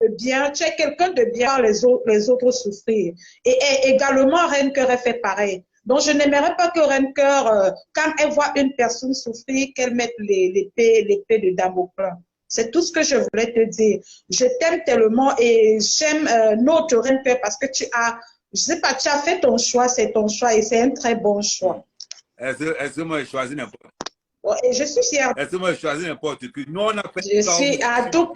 de bien, tu es quelqu'un de bien, les autres souffrir. Et également, Reine Cœur, elle fait pareil. Donc, je n'aimerais pas que Reine Cœur, quand elle voit une personne souffrir, qu'elle mette l'épée de Damoclès. C'est tout ce que je voulais te dire. Je t'aime tellement et j'aime notre Reine Cœur parce que tu as, je sais pas, tu as fait ton choix, c'est ton choix et c'est un très bon choix. Est-ce que moi, je choisis n'importe quoi? Et je suis fière. Est-ce que moi, je choisis n'importe qui? Nous, on a fait Je ça suis, aussi sur le public.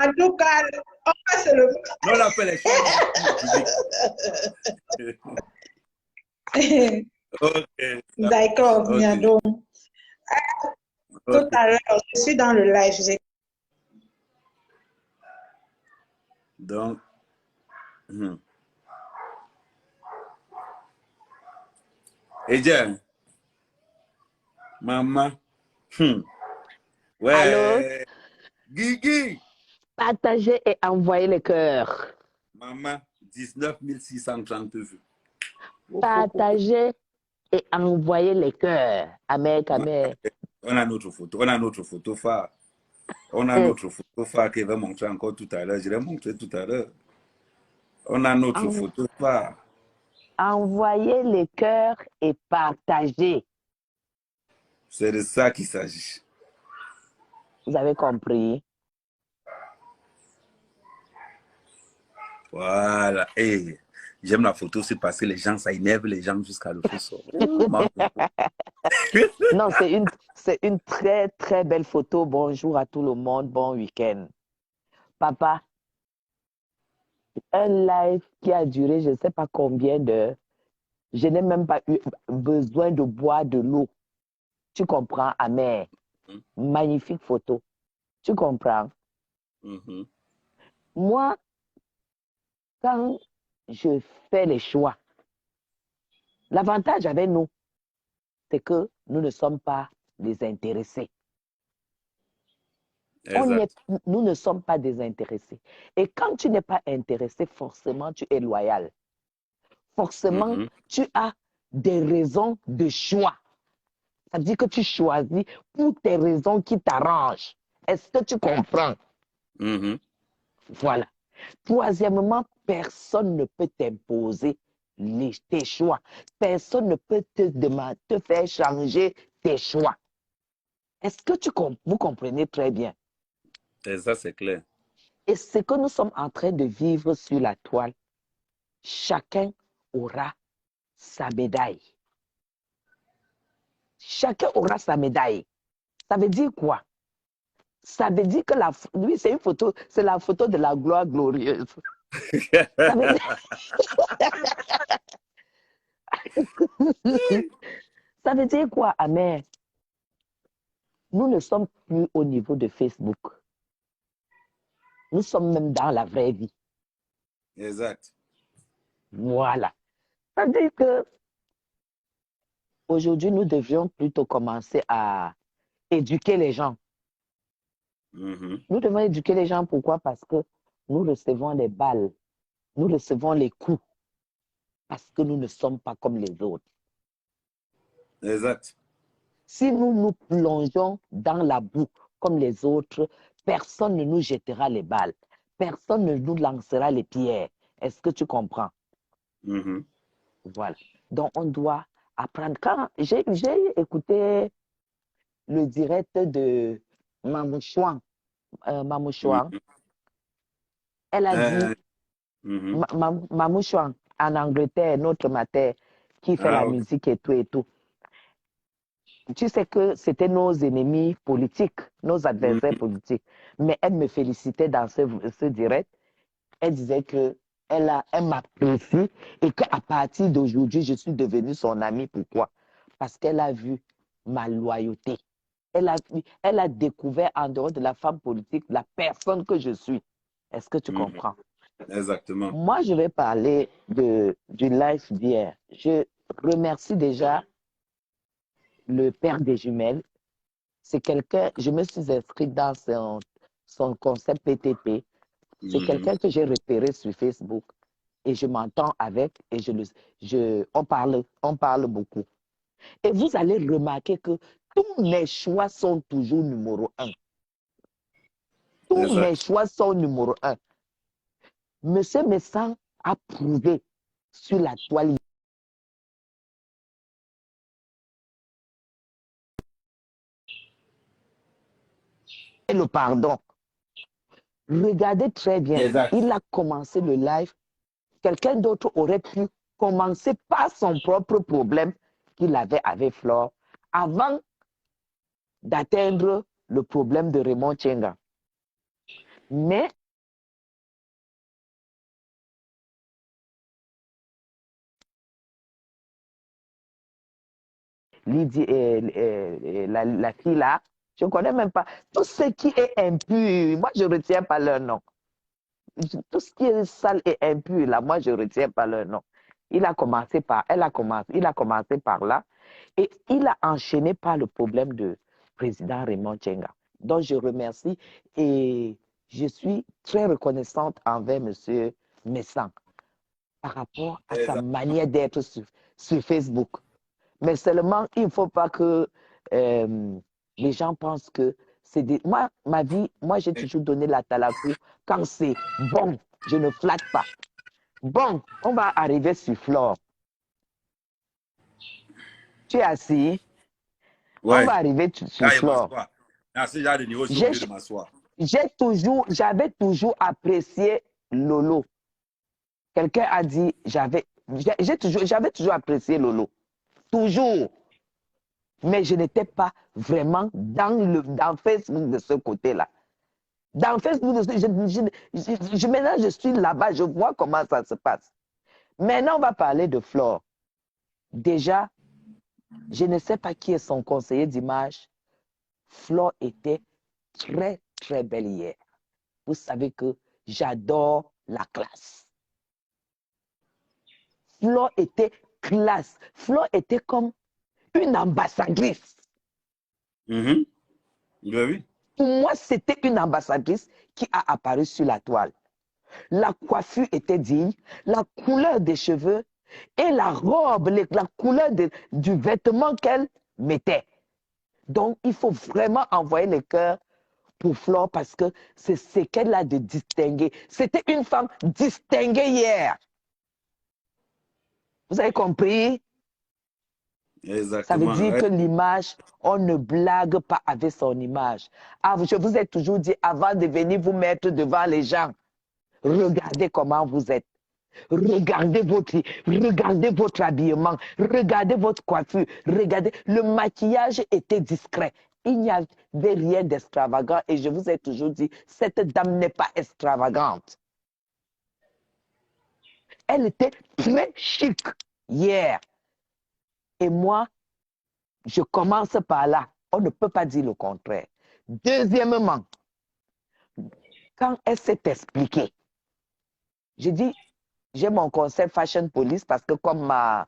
en tout cas, on va se le Nous, on a fait les choix sur le public. Ok. D'accord, Ok. donc, tout Ok. à l'heure, je suis dans le live. Donc, et Jen, maman, Allô? ouais, Guigui, Partagez et envoyez le cœur. maman, 19 630 vues. Partagez et envoyez les cœurs. Amen, amen. On a notre photo, on a notre photo phare. On a notre photo phare qui va montrer encore tout à l'heure. Je l'ai montré tout à l'heure. On a notre photo phare. Envoyez les cœurs et partagez. C'est de ça qu'il s'agit. Vous avez compris? Voilà. Et j'aime la photo aussi parce que les gens, ça énerve les gens jusqu'à le faire sort. Non, c'est une très, très belle photo. Bonjour à tout le monde. Bon week-end. Papa, un live qui a duré je ne sais pas combien d'heures. Je n'ai même pas eu besoin de boire de l'eau. Tu comprends, Amen? Magnifique photo. Tu comprends? Moi, quand je fais les choix, l'avantage avec nous, c'est que nous ne sommes pas désintéressés. Nous ne sommes pas désintéressés. Et quand tu n'es pas intéressé, forcément, tu es loyal. Forcément, tu as des raisons de choix. Ça veut dire que tu choisis pour tes raisons qui t'arrangent. Est-ce que tu comprends? Voilà. Troisièmement, personne ne peut t'imposer tes choix. Personne ne peut te faire changer tes choix. Est-ce que vous comprenez très bien? Et ça, c'est clair. Et ce que nous sommes en train de vivre sur la toile, chacun aura sa médaille. Chacun aura sa médaille. Ça veut dire quoi? Ça veut dire que lui, c'est une photo, c'est la photo de la gloire glorieuse. Ça veut dire... Ça veut dire quoi, Amen? Nous ne sommes plus au niveau de Facebook. Nous sommes même dans la vraie vie. Exact. Voilà. Ça veut dire que aujourd'hui, nous devions plutôt commencer à éduquer les gens. Nous devons éduquer les gens. Pourquoi? Parce que nous recevons les balles, nous recevons les coups, parce que nous ne sommes pas comme les autres. Exact. Si nous nous plongeons dans la boue comme les autres, personne ne nous jettera les balles. Personne ne nous lancera les pierres. Est-ce que tu comprends? Voilà. Donc, on doit apprendre. Quand j'ai écouté le direct de Mamou Chouan, elle a dit, Mamou Chouan, en Angleterre, notre mater, qui fait la musique et tout et tout. Tu sais que c'était nos ennemis politiques, nos adversaires politiques. Mais elle me félicitait dans ce direct. Elle disait que elle m'apprécie et qu'à partir d'aujourd'hui, je suis devenue son amie. Pourquoi? Parce qu'elle a vu ma loyauté. Elle a découvert en dehors de la femme politique la personne que je suis. Est-ce que tu comprends? Exactement. Moi, je vais parler du live d'hier. Je remercie déjà le père des jumelles. C'est quelqu'un, je me suis inscrite dans son concept PTP. C'est quelqu'un que j'ai repéré sur Facebook et je m'entends avec et on parle beaucoup. Et vous allez remarquer que tous mes choix sont toujours numéro un. Tous mes choix sont numéro un. Monsieur Messang a prouvé sur la toile et le pardon. Regardez très bien, Exact. il a commencé le live. Quelqu'un d'autre aurait pu commencer par son propre problème qu'il avait avec Flore avant d'atteindre le problème de Raymond Tchenga. Mais Lydie, la fille là, je ne connais même pas. Tout ce qui est impur, moi je ne retiens pas leur nom. Tout ce qui est sale et impur, là, moi je ne retiens pas leur nom. Il a commencé par là et il a enchaîné par le problème de président Raymond Tchenga. Donc je remercie et je suis très reconnaissante envers M. Messang par rapport à sa manière d'être sur Facebook. Mais seulement, il ne faut pas que les gens pensent que c'est des... Moi, ma vie, moi, j'ai toujours donné la talakou. Quand c'est bon, je ne flatte pas. Bon, on va arriver sur Flore. Tu es assis. Ouais. On va arriver sur Flore. J'avais toujours apprécié Lolo. Quelqu'un a dit, j'avais toujours apprécié Lolo. Toujours. Mais je n'étais pas vraiment dans Facebook de ce côté-là. Dans Facebook, maintenant je suis là-bas, je vois comment ça se passe. Maintenant, on va parler de Flore. Déjà, je ne sais pas qui est son conseiller d'image. Flore était très, très belle hier. Vous savez que j'adore la classe. Flore était classe. Flore était comme une ambassadrice. Oui. Pour moi, c'était une ambassadrice qui a apparu sur la toile. La coiffure était digne, la couleur des cheveux et la robe, la couleur du vêtement qu'elle mettait. Donc, il faut vraiment envoyer les cœurs pour Flore parce que c'est ce qu'elle a de distingué. C'était une femme distinguée hier. Vous avez compris? Exactement. Ça veut dire que l'image, on ne blague pas avec son image. Ah, je vous ai toujours dit, avant de venir vous mettre devant les gens, regardez comment vous êtes. Regardez votre habillement. Regardez votre coiffure. Regardez. Le maquillage était discret. Il n'y avait rien d'extravagant. Et je vous ai toujours dit, cette dame n'est pas extravagante. Elle était très chic hier. Et moi, je commence par là. On ne peut pas dire le contraire. Deuxièmement, quand elle s'est expliquée, j'ai dit, j'ai mon concept Fashion Police parce que comme ma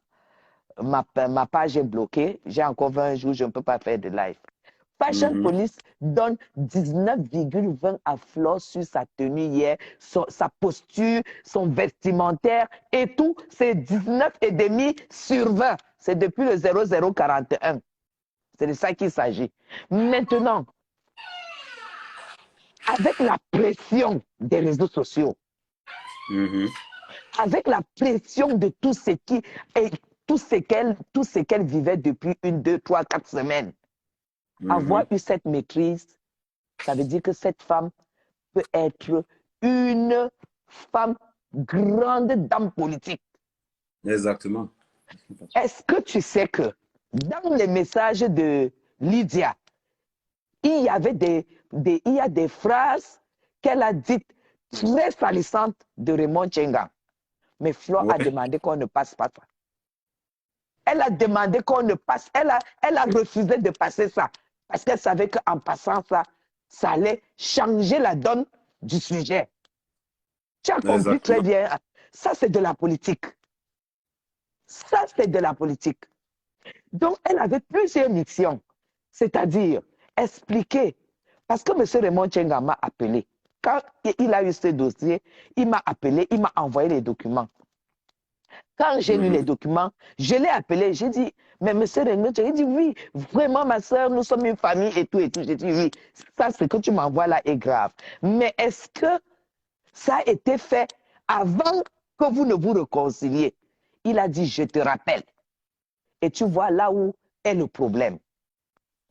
page est bloquée, j'ai encore 20 jours, je ne peux pas faire de live. Fashion Police donne 19,20 à Flore sur sa tenue hier, sa posture, son vestimentaire et tout, c'est 19,5 sur 20. C'est depuis le 0041. C'est de ça qu'il s'agit. Maintenant, avec la pression des réseaux sociaux, avec la pression de tout ce qu'elle vivait depuis 1, 2, 3, 4 semaines, avoir eu cette maîtrise, ça veut dire que cette femme peut être une femme grande dame politique. Exactement. Est-ce que tu sais que dans les messages de Lydia, il y avait des phrases qu'elle a dites très salissantes de Raymond Tchenga. Mais Flore a demandé qu'on ne passe pas ça. Elle a demandé qu'on ne passe, elle a refusé de passer ça. Parce qu'elle savait qu'en passant ça, ça allait changer la donne du sujet. Tu as compris très bien. Ça, c'est de la politique. Ça, c'est de la politique. Donc, elle avait plusieurs missions. C'est-à-dire, expliquer. Parce que M. Raymond Tchenga m'a appelé. Quand il a eu ce dossier, il m'a appelé, il m'a envoyé les documents. Quand j'ai lu les documents, je l'ai appelé, j'ai dit, mais M. Raymond Tchenga, il dit, oui, vraiment, ma soeur, nous sommes une famille et tout et tout. J'ai dit, oui, ça, ce que tu m'envoies là est grave. Mais est-ce que ça a été fait avant que vous ne vous réconciliez, il a dit, je te rappelle. Et tu vois là où est le problème.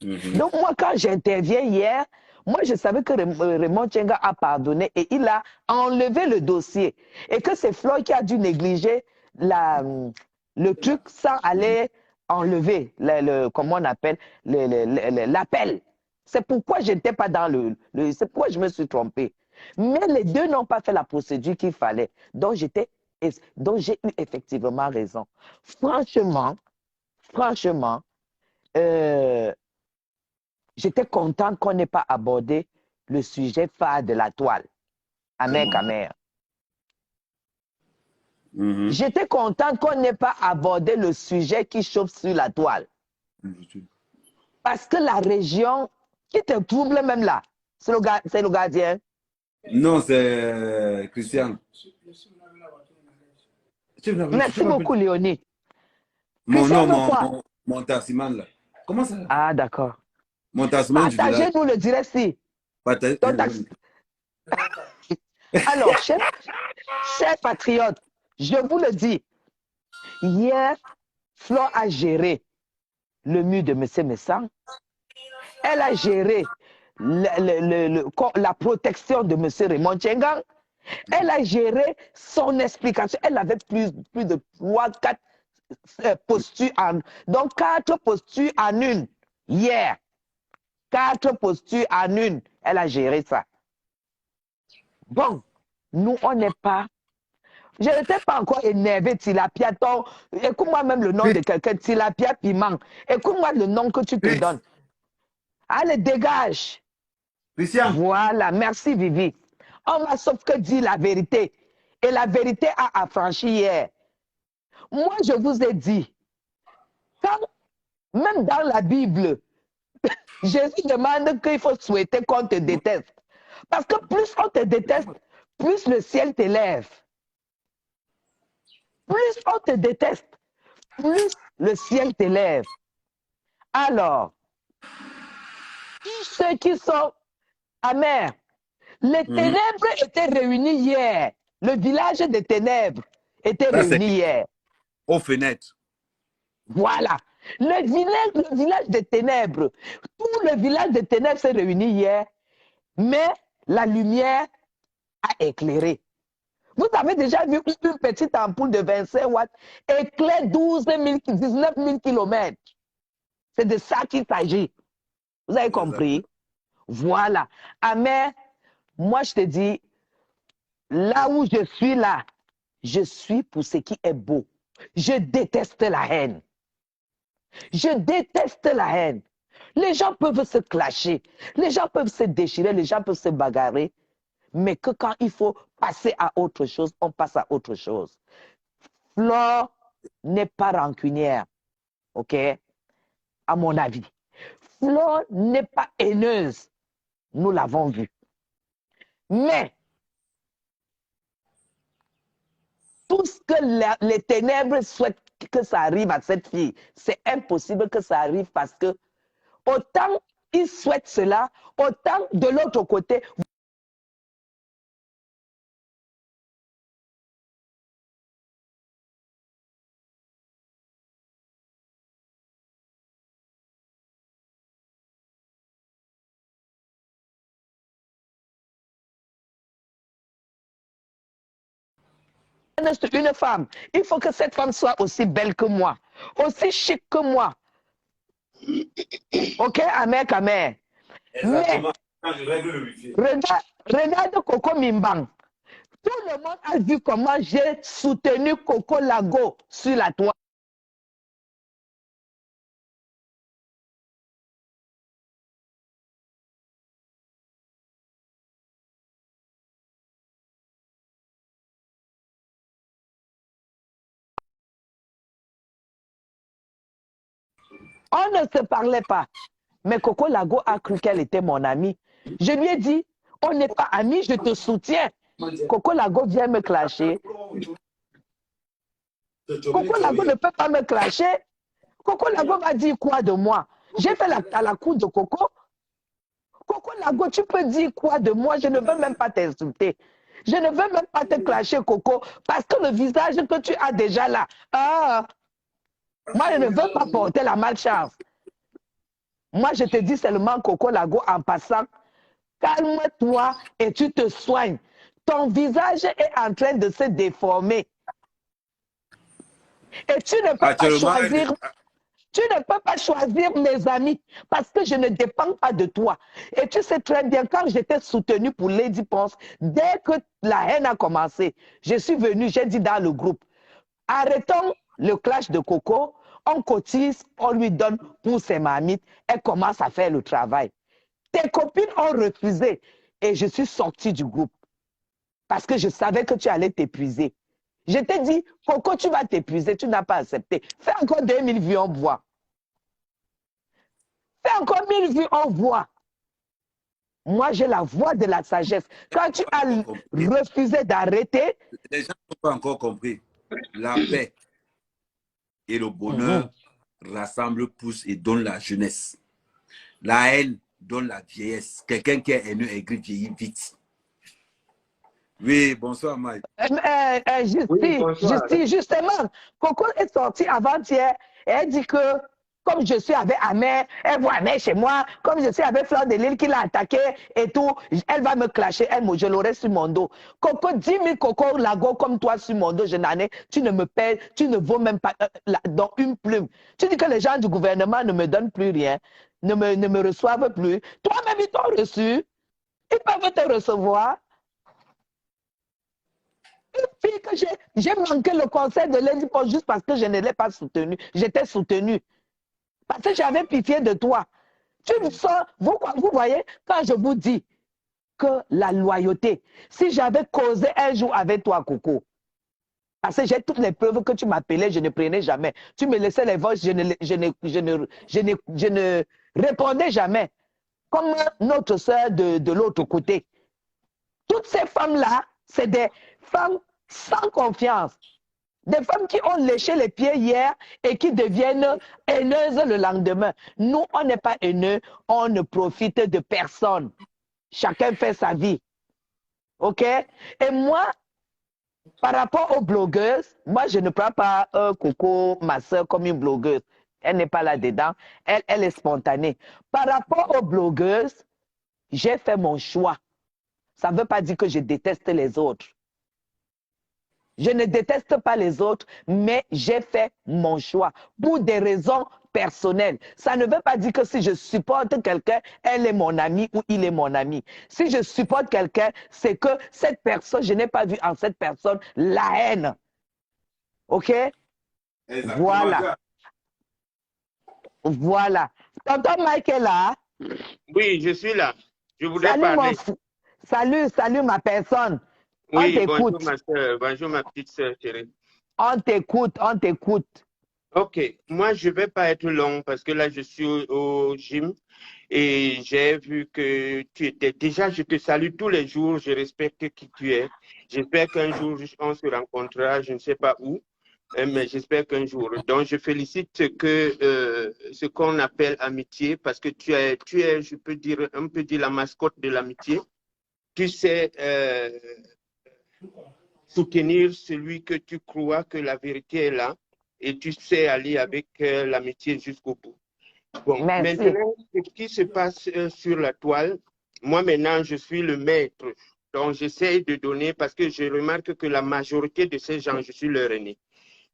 Donc moi, quand j'interviens hier, moi, je savais que Raymond Tchenga a pardonné et il a enlevé le dossier. Et que c'est Floyd qui a dû négliger le truc sans aller enlever, comment on appelle, l'appel. C'est pourquoi je n'étais pas dans c'est pourquoi je me suis trompée. Mais les deux n'ont pas fait la procédure qu'il fallait. Donc j'ai eu effectivement raison. Franchement, j'étais contente qu'on n'ait pas abordé le sujet phare de la toile, Amer Kamer. J'étais contente qu'on n'ait pas abordé le sujet qui chauffe sur la toile. Parce que la région qui te trouble même là, c'est le gardien. Non, c'est Christian. Merci beaucoup, Léonie. Mon taximan là. Comment ça? Ah, d'accord. Mon taximan du village. Partagez-nous le direct si. Alors, chers patriotes, je vous le dis, hier, Flore a géré le mur de M. Messang. Elle a géré la protection de M. Raymond Tchengang. Elle a géré son explication. Elle avait plus de 3-4 postures donc 4 postures en une hier. 4 postures en une. Elle a géré ça. Bon, nous, on n'est pas... Je n'étais pas encore énervé, Tilapia. Écoute-moi même le nom de quelqu'un, Tilapia Piment. Écoute-moi le nom que tu te donnes. Allez, dégage. Christian. Voilà, merci Vivi. On m'a sauf que dit la vérité. Et la vérité a affranchi hier. Moi, je vous ai dit, même dans la Bible, Jésus demande qu'il faut souhaiter qu'on te déteste. Parce que plus on te déteste, plus le ciel t'élève. Plus on te déteste, plus le ciel t'élève. Alors, tous ceux qui sont amers, les ténèbres étaient réunis hier. Le village des ténèbres était réuni hier. Aux fenêtres. Voilà. Le village des ténèbres, tout le village des ténèbres s'est réuni hier, mais la lumière a éclairé. Vous avez déjà vu une petite ampoule de 25 watts éclaire 19 000 kilomètres. C'est de ça qu'il s'agit. Vous avez compris? Voilà. Amen. Moi, je te dis, là où je suis là, je suis pour ce qui est beau. Je déteste la haine. Je déteste la haine. Les gens peuvent se clasher, les gens peuvent se déchirer, les gens peuvent se bagarrer, mais que quand il faut passer à autre chose, on passe à autre chose. Flore n'est pas rancunière, ok? À mon avis. Flore n'est pas haineuse, nous l'avons vu. Mais tout ce que les ténèbres souhaitent que ça arrive à cette fille, c'est impossible que ça arrive parce que autant ils souhaitent cela, autant de l'autre côté, une femme, il faut que cette femme soit aussi belle que moi, aussi chic que moi. Ok, Amer Kamer. Mais, regarde Coco Mimbang. Tout le monde a vu comment j'ai soutenu Coco Lago sur la toile. On ne se parlait pas. Mais Coco Lago a cru qu'elle était mon amie. Je lui ai dit, on n'est pas amis, je te soutiens. Coco Lago vient me clasher. Coco Lago ne peut pas me clasher. Coco Lago va dire quoi de moi? J'ai fait à la cour de Coco. Coco Lago, tu peux dire quoi de moi? Je ne veux même pas t'insulter. Je ne veux même pas te clasher, Coco, parce que le visage que tu as déjà là, moi, je ne veux pas porter la malchance. Moi, je te dis seulement, Coco Lago, en passant, calme-toi et tu te soignes. Ton visage est en train de se déformer. Et tu ne peux pas choisir... Tu ne peux pas choisir mes amis parce que je ne dépends pas de toi. Et tu sais très bien, quand j'étais soutenue pour Lady Ponce, dès que la haine a commencé, je suis venue, j'ai dit dans le groupe, arrêtons le clash de Coco, on cotise, on lui donne pour ses mamites, elle commence à faire le travail. Tes copines ont refusé et je suis sortie du groupe parce que je savais que tu allais t'épuiser. Je t'ai dit, Coco, tu vas t'épuiser, tu n'as pas accepté. Fais encore 2000 vues, on voit. Fais encore 1000 vues, on voit. Moi, j'ai la voix de la sagesse. Quand tu as refusé d'arrêter... Les gens n'ont pas encore compris. La paix et le bonheur rassemblent, poussent et donnent la jeunesse. La haine donne la vieillesse. Quelqu'un qui est haineux, aigri, vieillit vite. Oui, bonsoir, Mike. Justement, Coco est sortie avant-hier et elle dit que comme je suis avec Amère, elle voit Amère chez moi, comme je suis avec Fleur de Lille qui l'a attaqué et tout, elle va me clasher, je l'aurai sur mon dos. Coco, 10 000 Coco Lago comme toi sur mon dos, je n'en ai, tu ne me payes, tu ne vaux même pas dans une plume. Tu dis que les gens du gouvernement ne me donnent plus rien, ne me reçoivent plus. Toi-même, ils t'ont reçu, ils peuvent te recevoir. Une fille que j'ai manqué le conseil de Lady Ponce juste parce que je ne l'ai pas soutenue. J'étais soutenue. Parce que j'avais pitié de toi. Tu me sens, vous voyez, quand je vous dis que la loyauté, si j'avais causé un jour avec toi, Coco, parce que j'ai toutes les preuves que tu m'appelais, je ne prenais jamais. Tu me laissais les voix, je ne répondais jamais. Comme notre soeur de l'autre côté. Toutes ces femmes-là, c'est des femmes sans confiance. Des femmes qui ont léché les pieds hier et qui deviennent haineuses le lendemain. Nous, on n'est pas haineux, on ne profite de personne. Chacun fait sa vie. OK? Et moi, par rapport aux blogueuses, moi, je ne prends pas Coco, ma soeur, comme une blogueuse. Elle n'est pas là-dedans. Elle est spontanée. Par rapport aux blogueuses, j'ai fait mon choix. Ça ne veut pas dire que je déteste les autres. Je ne déteste pas les autres, mais j'ai fait mon choix pour des raisons personnelles. Ça ne veut pas dire que si je supporte quelqu'un, elle est mon amie ou il est mon ami. Si je supporte quelqu'un, c'est que cette personne, je n'ai pas vu en cette personne la haine. OK? Exactement. Voilà. Voilà. Tonton Mike est là? Oui, je suis là. Je voudrais parler. Salut ma personne. Oui, bonjour ma soeur, bonjour ma petite soeur chérie. On t'écoute. Ok, moi je ne vais pas être long parce que là je suis au gym et j'ai vu que tu étais déjà, je te salue tous les jours, je respecte qui tu es. J'espère qu'un jour on se rencontrera, je ne sais pas où, mais j'espère qu'un jour. Donc je félicite ce qu'on appelle amitié parce que tu es, je peux dire, on peut dire la mascotte de l'amitié. Tu sais soutenir celui que tu crois que la vérité est là et tu sais aller avec l'amitié jusqu'au bout. Bon, merci. Maintenant, ce qui se passe sur la toile, moi maintenant, je suis le maître. Donc, j'essaie de donner parce que je remarque que la majorité de ces gens, je suis leur aîné.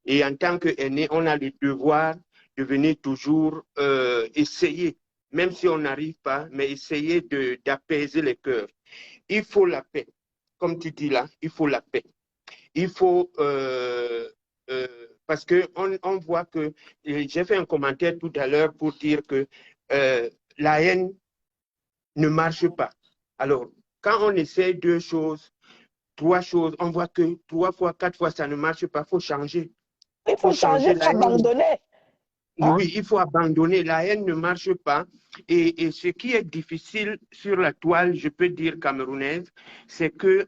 Et en tant qu'aîné, on a le devoir de venir toujours essayer, même si on n'arrive pas, mais essayer d'apaiser les cœurs. Il faut la paix. Comme tu dis là, il faut la paix. Il faut, parce qu'on voit que, j'ai fait un commentaire tout à l'heure pour dire que la haine ne marche pas. Alors, quand on essaie 2 choses, 3 choses, on voit que 3 fois, 4 fois, ça ne marche pas, il faut changer. Il faut changer, abandonner. Hein? Oui, il faut abandonner. La haine ne marche pas. Et ce qui est difficile sur la toile, je peux dire camerounaise, c'est que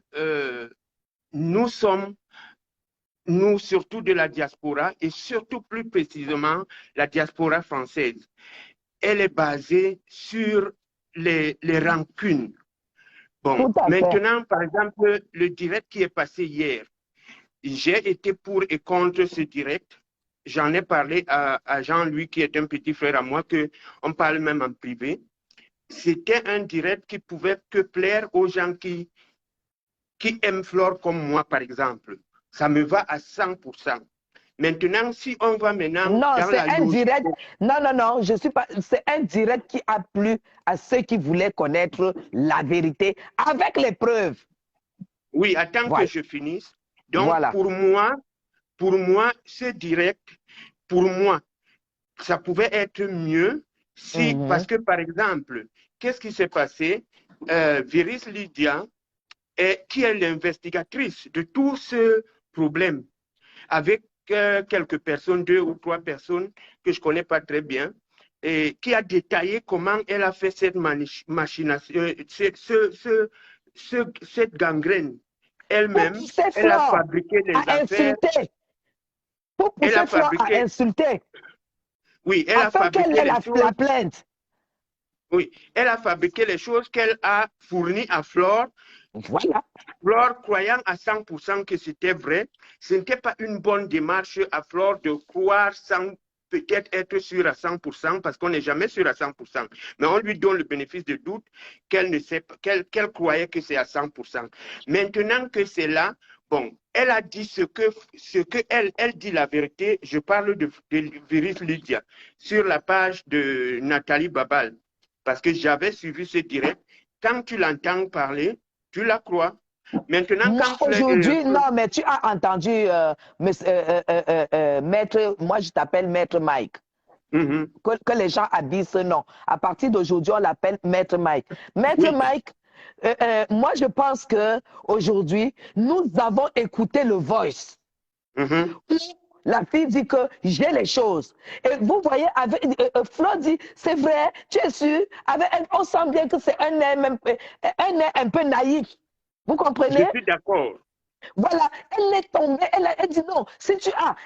nous sommes, nous surtout de la diaspora, et surtout plus précisément la diaspora française. Elle est basée sur les rancunes. Bon, maintenant, par exemple, le direct qui est passé hier, j'ai été pour et contre ce direct. J'en ai parlé à Jean-Louis, qui est un petit frère à moi, qu'on parle même en privé. C'était un direct qui pouvait que plaire aux gens qui aiment Flore comme moi, par exemple. Ça me va à 100%. Maintenant, si on va maintenant non, dans la un logique... direct. Non, je suis pas. C'est un direct qui a plu à ceux qui voulaient connaître la vérité avec les preuves. Oui, attends que je finisse. Donc, voilà. pour moi, ce direct, pour moi, ça pouvait être mieux si, parce que par exemple, qu'est-ce qui s'est passé? Viris Lydia, qui est l'investigatrice de tout ce problème, avec quelques personnes, 2 ou 3 personnes que je ne connais pas très bien, et qui a détaillé comment elle a fait cette machination, cette gangrène. Elle-même, elle a fabriqué les affaires. Pour pousser Flore à insulter. Oui, elle a fabriqué les choses. La plainte. Oui, elle a fabriqué les choses qu'elle a fournies à Flore. Voilà. Flore, croyant à 100% que c'était vrai, ce n'était pas une bonne démarche à Flore de croire sans peut-être être sûr à 100%, parce qu'on n'est jamais sûr à 100%. Mais on lui donne le bénéfice de doute qu'elle ne sait pas, qu'elle croyait que c'est à 100%. Maintenant que c'est là, bon, elle a dit ce que elle dit la vérité. Je parle de Viris Lydia sur la page de Nathalie Babal, parce que j'avais suivi ce direct. Quand tu l'entends parler, tu la crois. Maintenant, quand aujourd'hui, non, mais tu as entendu maître, moi je t'appelle maître Mike. Que les gens habillent ce nom. À partir d'aujourd'hui, on l'appelle maître Mike. Maître Mike, moi je pense que aujourd'hui, nous avons écouté le voice. La fille dit que j'ai les choses. Et vous voyez, Flore dit, c'est vrai, tu es sûr, on sent bien que c'est un air un peu naïf. Vous comprenez? Je suis d'accord. Voilà, elle est tombée, elle dit non, si tu as,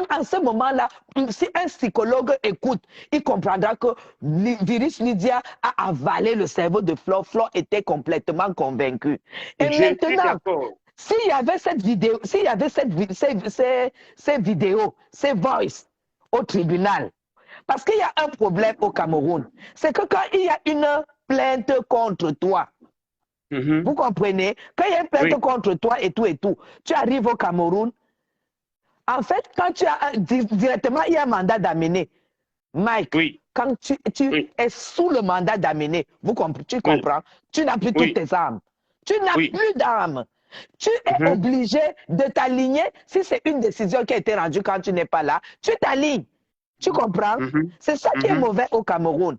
en ce moment-là, si un psychologue écoute, il comprendra que Viris Lydia a avalé le cerveau de Flore. Flore était complètement convaincue. Et maintenant, s'il y avait cette vidéo, s'il y avait ces vidéos, ces voices au tribunal, parce qu'il y a un problème au Cameroun, c'est que quand il y a une plainte contre toi, vous comprenez? Quand il y a une plainte contre toi et tout, tu arrives au Cameroun. En fait, quand tu as directement, il y a un mandat d'amener. Mike, quand tu es sous le mandat d'amener, tu comprends? Tu n'as plus toutes tes armes. Tu n'as plus d'armes. Tu es obligé de t'aligner. Si c'est une décision qui a été rendue quand tu n'es pas là, tu t'alignes. Tu comprends? C'est ça qui est mauvais au Cameroun.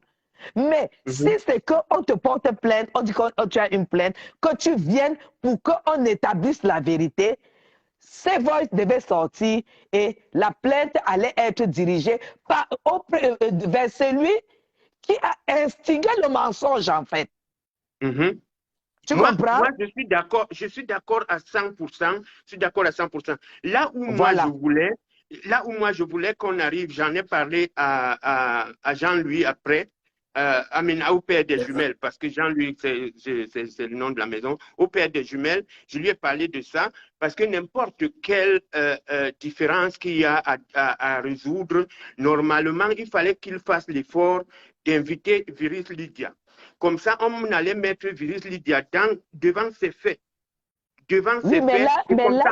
Mais si c'est qu'on te porte plainte, on dit que tu as une plainte, que tu viennes pour qu'on établisse la vérité, ces voix devaient sortir et la plainte allait être dirigée vers celui qui a instigé le mensonge, en fait. Tu comprends? Moi, je suis d'accord à 100%. Je suis d'accord à 100%. Là où moi je voulais qu'on arrive, j'en ai parlé à Jean-Louis après, au père des jumelles, parce que Jean-Louis, c'est le nom de la maison, au père des jumelles, je lui ai parlé de ça, parce que n'importe quelle différence qu'il y a à résoudre, normalement, il fallait qu'il fasse l'effort d'inviter Viris Lydia. Comme ça, on allait mettre Viris Lydia devant ses faits. Mais là,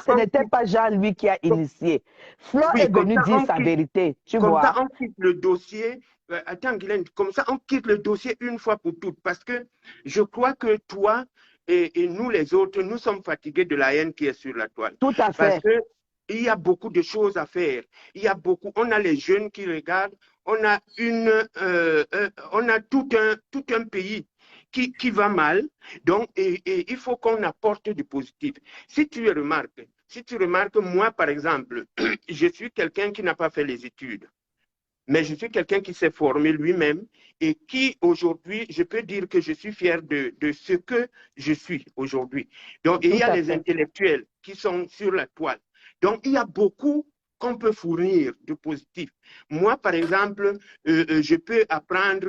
ce n'était pas Jean-Louis qui a initié. Flore est venu dire sa vérité, tu vois. Comme ça, on quitte le dossier. Attends, Guylaine, comme ça, on quitte le dossier une fois pour toutes. Parce que je crois que toi et nous les autres, nous sommes fatigués de la haine qui est sur la toile. Tout à fait. Parce qu'il y a beaucoup de choses à faire. On a les jeunes qui regardent. On a tout un pays qui va mal. Donc, et il faut qu'on apporte du positif. Si tu remarques, moi, par exemple, je suis quelqu'un qui n'a pas fait les études. Mais je suis quelqu'un qui s'est formé lui-même et qui, aujourd'hui, je peux dire que je suis fier de ce que je suis aujourd'hui. Donc, il y a les intellectuels qui sont sur la toile. Donc, il y a beaucoup qu'on peut fournir de positif. Moi, par exemple, je peux apprendre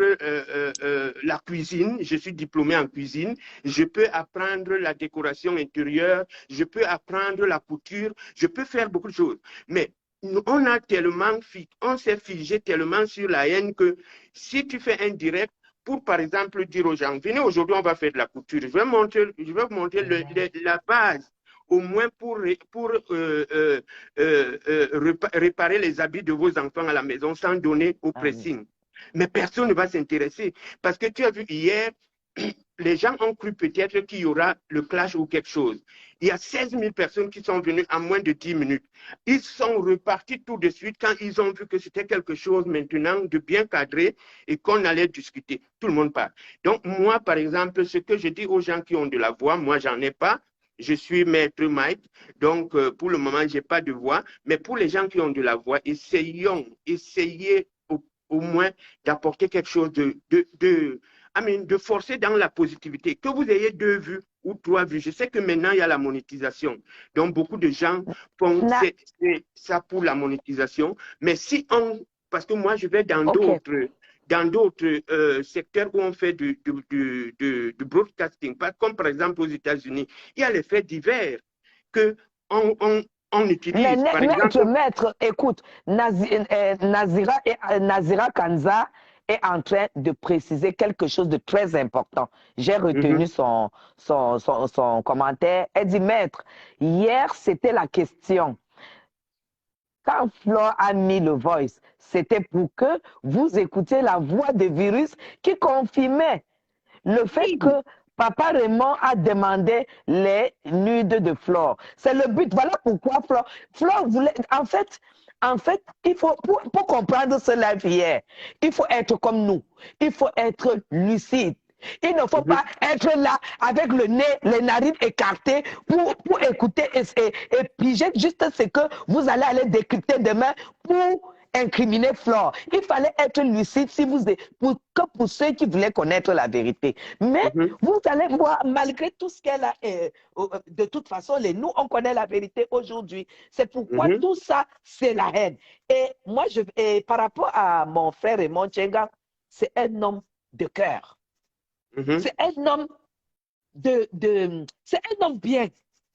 la cuisine, je suis diplômé en cuisine, je peux apprendre la décoration intérieure, je peux apprendre la couture, je peux faire beaucoup de choses. Mais on a tellement, on s'est figé tellement sur la haine que si tu fais un direct, pour par exemple dire aux gens, venez aujourd'hui, on va faire de la couture, je vais montrer la base, au moins pour réparer les habits de vos enfants à la maison sans donner au pressing. Mais personne ne va s'intéresser parce que tu as vu hier, les gens ont cru peut-être qu'il y aura le clash ou quelque chose. Il y a 16 000 personnes qui sont venues en moins de 10 minutes. Ils sont repartis tout de suite quand ils ont vu que c'était quelque chose maintenant de bien cadré et qu'on allait discuter. Tout le monde part. Donc moi, par exemple, ce que je dis aux gens qui ont de la voix, moi, j'en ai pas. Je suis maître Mike, donc pour le moment, je n'ai pas de voix. Mais pour les gens qui ont de la voix, essayez au moins d'apporter quelque chose de forcer dans la positivité. Que vous ayez 2 vues ou 3 vues. Je sais que maintenant, il y a la monétisation. Donc, beaucoup de gens font ça pour la monétisation. Mais si parce que moi, je vais dans d'autres secteurs où on fait du broadcasting, comme par exemple aux États-Unis, il y a les faits divers qu'on utilise. Maître, écoute, Nazira Kanza est en train de préciser quelque chose de très important. J'ai retenu son commentaire. Elle dit, maître, hier, c'était la question. Quand Flore a mis le voice, c'était pour que vous écoutiez la voix de virus qui confirmait le fait que Papa Raymond a demandé les nudes de Flore. C'est le but. Voilà pourquoi Flore voulait... En fait, il faut, pour comprendre ce live hier, il faut être comme nous. Il faut être lucide. Il ne faut pas être là avec le nez, les narines écartées pour écouter et piger juste ce que vous allez aller décrypter demain pour incriminer Flore. Il fallait être lucide pour ceux qui voulaient connaître la vérité. Mais vous allez voir, malgré tout ce qu'elle a, de toute façon, nous, on connaît la vérité aujourd'hui. C'est pourquoi tout ça, c'est la haine. Et moi, par rapport à mon frère Raymond Tchenga, c'est un homme de cœur. C'est un homme c'est un homme bien.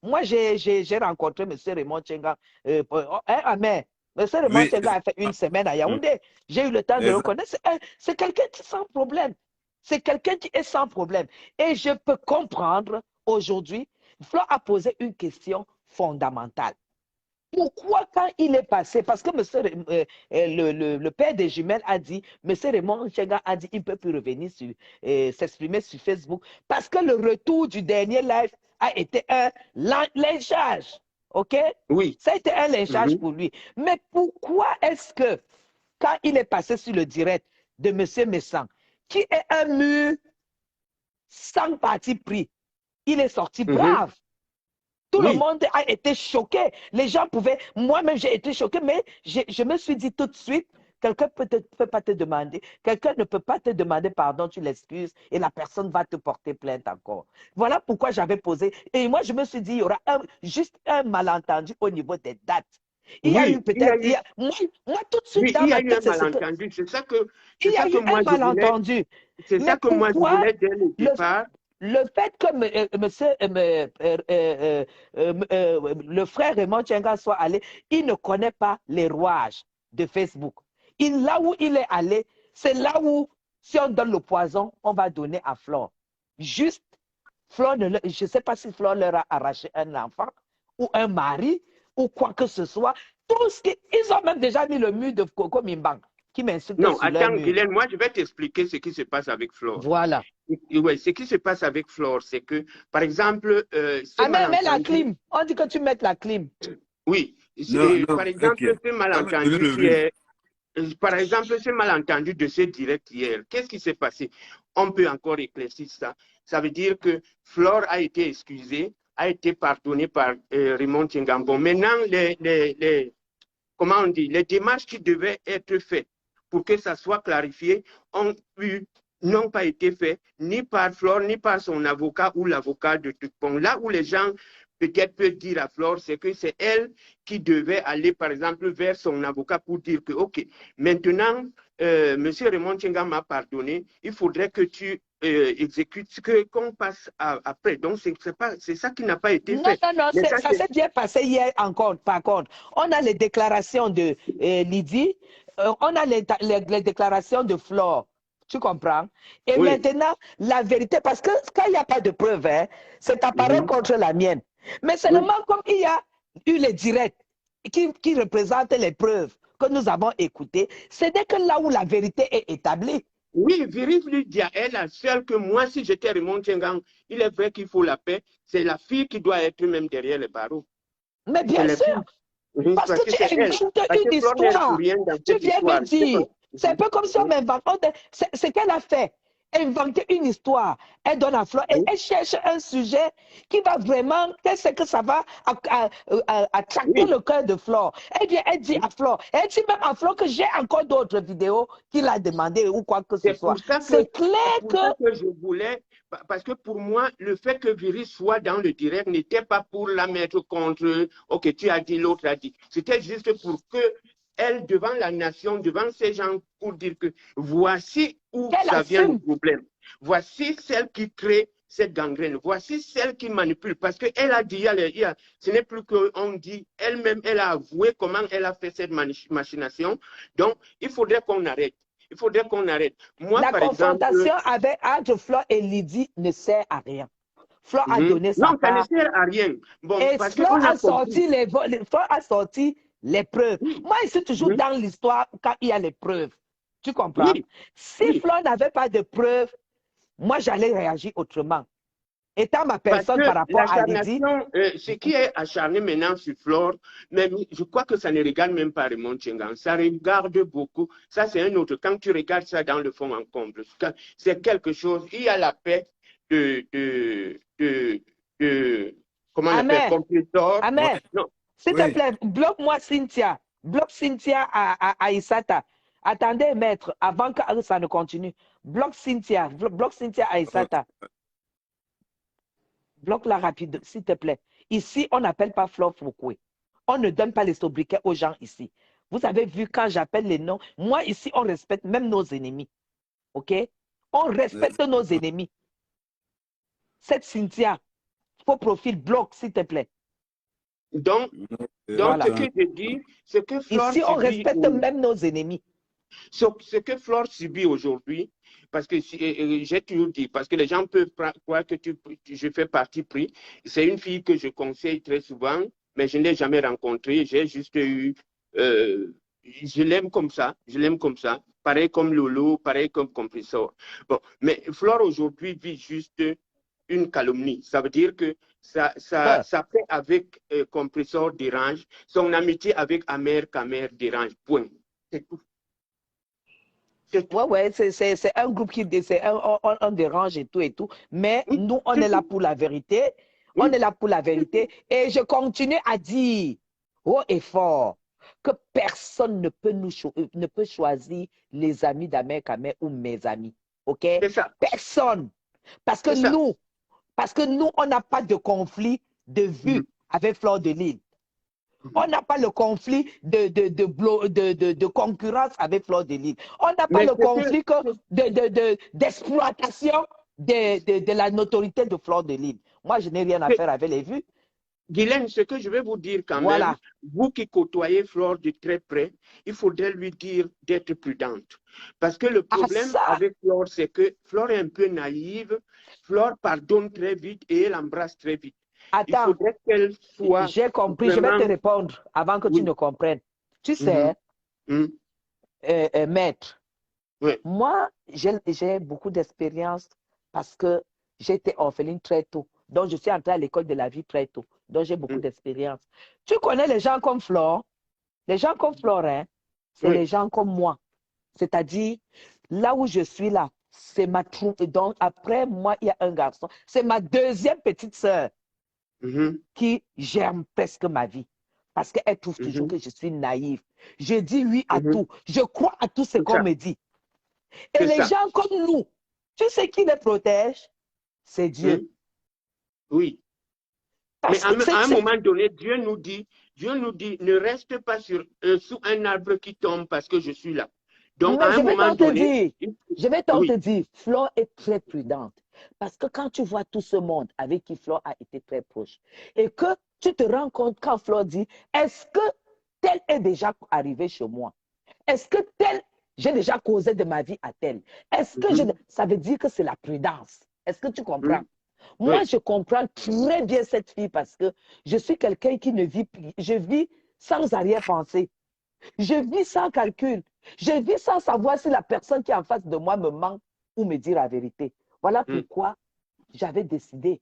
Moi, j'ai rencontré M. Raymond Tchenga. Mais M. Raymond Tchenga a fait une semaine à Yaoundé. J'ai eu le temps de le reconnaître. C'est quelqu'un qui est sans problème. C'est quelqu'un qui est sans problème. Et je peux comprendre aujourd'hui, Flore a posé une question fondamentale. Pourquoi quand il est passé, parce que le père des jumelles a dit, M. Raymond Tchenga a dit, il ne peut plus revenir s'exprimer sur Facebook, parce que le retour du dernier live a été un lynchage. OK? Oui. Ça a été un lynchage pour lui. Mais pourquoi est-ce que, quand il est passé sur le direct de M. Messan, qui est un mur sans parti pris, il est sorti brave? Tout le monde a été choqué. Les gens pouvaient... Moi-même, j'ai été choqué, mais je me suis dit tout de suite, quelqu'un ne peut pas te demander, quelqu'un ne peut pas te demander pardon, tu l'excuses, et la personne va te porter plainte encore. Voilà pourquoi j'avais posé. Et moi, je me suis dit, il y aura juste un malentendu au niveau des dates. Il y a eu peut-être... Moi, tout de suite, dans ma tête, c'est malentendu. C'est ça que... Il y a eu un malentendu. C'est ça que moi, je voulais dès le départ. Le fait que le frère Raymond Tchenga soit allé, il ne connaît pas les rouages de Facebook. Là où il est allé, c'est là où, si on donne le poison, on va donner à Flore. Juste, Flore, je ne sais pas si Flore leur a arraché un enfant ou un mari ou quoi que ce soit. Ils ont même déjà mis le mur de Coco Mimbang. Non, attends, Guylaine, moi je vais t'expliquer ce qui se passe avec Flore. Voilà. Oui, ce qui se passe avec Flore, c'est que, par exemple... mets la clim. On dit que tu mettes la clim. Oui. Par exemple, ce malentendu de ce direct hier, qu'est-ce qui s'est passé? On peut encore éclaircir ça. Ça veut dire que Flore a été excusée, a été pardonnée par Raymond Tchenga. Bon, maintenant, comment on dit, les démarches qui devaient être faites pour que ça soit clarifié n'ont pas été faites ni par Flore, ni par son avocat ou l'avocat de Tupon. Là où les gens peut-être peut dire à Flore, c'est que c'est elle qui devait aller, par exemple, vers son avocat pour dire que, OK, maintenant, M. Raymond Tchenga m'a pardonné, il faudrait que tu exécutes ce qu'on passe après. Donc, c'est ça qui n'a pas été fait. Non, ça s'est bien passé hier encore, par contre. On a les déclarations de Lydie, on a les déclarations de Flore. Tu comprends? Et maintenant, la vérité, parce que quand il n'y a pas de preuves, hein, c'est ta parole contre la mienne. Mais seulement comme il y a eu les directs qui représentent les preuves que nous avons écoutées, c'est dès que là où la vérité est établie. Oui, Viris lui dit à elle, la seule que moi, si j'étais Raymond Tchengang, il est vrai qu'il faut la paix, c'est la fille qui doit être même derrière les barreaux. Mais bien sûr, parce que tu inventes une histoire. Tu viens me dire, c'est un peu comme si on m'invente. C'est qu'elle a fait. Inventer une histoire. Elle donne à Flore et elle cherche un sujet qui va vraiment, qu'elle sait que ça va attraper le cœur de Flore. Elle vient, elle dit à Flore, elle dit même à Flore que j'ai encore d'autres vidéos qu'il a demandé ou quoi que ce soit. C'est clair que je voulais, parce que pour moi, le fait que Viris soit dans le direct n'était pas pour la mettre contre, ok, tu as dit, l'autre a dit. C'était juste pour que elle, devant la nation, devant ces gens, pour dire que voici où ça vient le problème. Voici celle qui crée cette gangrène. Voici celle qui manipule. Parce qu'elle a dit, ce n'est plus qu'on dit, elle-même, elle a avoué comment elle a fait cette machination. Donc, il faudrait qu'on arrête. Il faudrait qu'on arrête. Moi, la par confrontation exemple, entre Flore et Lydie ne sert à rien. Flore a donné sa part. Non, ça ne sert à rien. Bon, et parce Flore a sorti les preuves. Moi, je suis toujours dans l'histoire quand il y a les preuves. Tu comprends? Si Flore n'avait pas de preuves, moi, j'allais réagir autrement. Étant ma personne par rapport à Lydie. Ce qui est acharné maintenant sur Flore, même, je crois que ça ne regarde même pas Raymond Tchengang. Ça regarde beaucoup. Ça, c'est un autre. Quand tu regardes ça dans le fond en comble, c'est quelque chose. Il y a la paix comment on appelle, compressor. Amen. S'il te plaît, bloque-moi Cynthia. Bloque Cynthia à Issata. Attendez, maître, avant que ça ne continue. Bloque Cynthia à Issata. Bloque-la rapide, s'il te plaît. Ici, on n'appelle pas Flore Foucault. On ne donne pas les sobriquets aux gens ici. Vous avez vu quand j'appelle les noms. Moi, ici, on respecte même nos ennemis. OK? On respecte nos ennemis. Cette Cynthia, faux profil, bloque, s'il te plaît. Donc voilà. Ce que je dis, c'est que Flore ici, on respecte même nos ennemis. Ce que Flore subit aujourd'hui, parce que j'ai toujours dit, parce que les gens peuvent croire que je fais partie pris. C'est une fille que je conseille très souvent, mais je ne l'ai jamais rencontrée. J'ai juste eu... je l'aime comme ça. Pareil comme Lolo, pareil comme Compressor. Bon, mais Flore aujourd'hui vit juste une calomnie. Ça veut dire que ça fait avec Compressor dérange. Son amitié avec Amer Kamer dérange. Point. C'est tout. Ouais, c'est un groupe qui on dérange et tout. Mais nous, on est là pour la vérité. On est là pour la vérité. Et je continue à dire haut et fort que personne ne peut choisir les amis d'Amer Kamer ou mes amis. OK? Personne. Parce que nous, on n'a pas de conflit de vue avec Flore de Lys. On n'a pas le conflit de concurrence avec Flore de Lys. On n'a pas le conflit d'exploitation de la notoriété de Flore de Lys. Moi, je n'ai rien à faire avec les vues. Guylaine, ce que je vais vous dire quand même, vous qui côtoyez Flore de très près, il faudrait lui dire d'être prudente. Parce que le problème avec Flore, c'est que Flore est un peu naïve. Flore pardonne très vite et elle embrasse très vite. Attends, j'ai compris, je vais te répondre avant que tu ne comprennes. Tu sais, maître, moi, j'ai beaucoup d'expérience parce que j'étais orpheline très tôt. Donc, je suis entrée à l'école de la vie très tôt. Donc, j'ai beaucoup d'expérience. Tu connais les gens comme Flore? Les gens comme Flore, hein, c'est les gens comme moi. C'est-à-dire, là où je suis là, c'est ma troupe. Donc, après moi, il y a un garçon. C'est ma deuxième petite sœur. Qui germe presque ma vie. Parce qu'elle trouve toujours que je suis naïve. Je dis oui à tout. Je crois à tout ce qu'on me dit. Et les gens comme nous, tu sais qui les protège? C'est Dieu. Oui. Mais à un moment donné, Dieu nous dit, ne reste pas sous un arbre qui tombe parce que je suis là. Donc, à un moment donné... Je vais te dire, Flore est très prudente. Parce que quand tu vois tout ce monde avec qui Flore a été très proche, et que tu te rends compte quand Flore dit, est-ce que tel est déjà arrivé chez moi? Est-ce que tel, j'ai déjà causé de ma vie à tel? Est-ce que ça veut dire que c'est la prudence? Est-ce que tu comprends? Moi, je comprends très bien cette fille parce que je suis quelqu'un qui ne vit, je vis sans arrière-pensée. Je vis sans calcul. Je vis sans savoir si la personne qui est en face de moi me ment ou me dit la vérité. Voilà pourquoi j'avais décidé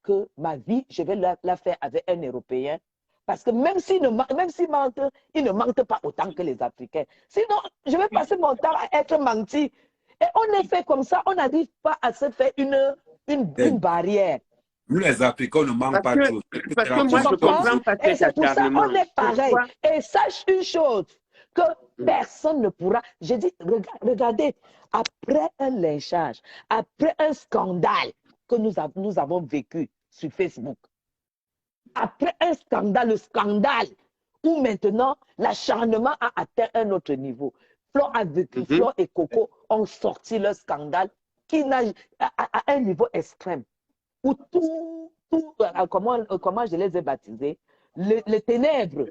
que ma vie, je vais la faire avec un Européen. Parce que même s'il mente, il ne mente pas autant que les Africains. Sinon, je vais passer mon temps à être menti. Et on est fait comme ça, on n'arrive pas à se faire une barrière. Nous, les Africains, on ne manque pas tous. Parce que moi, je comprends pas et c'est pour ça qu'on est pareil. Pourquoi? Et sache une chose, que personne ne pourra... J'ai dit, regardez, après un lynchage, après un scandale que nous avons vécu sur Facebook, après un scandale, le scandale où maintenant l'acharnement a atteint un autre niveau. Flore a vécu, Flore et Coco ont sorti leur scandale qui n'a à un niveau extrême. Où comment je les ai baptisés, les ténèbres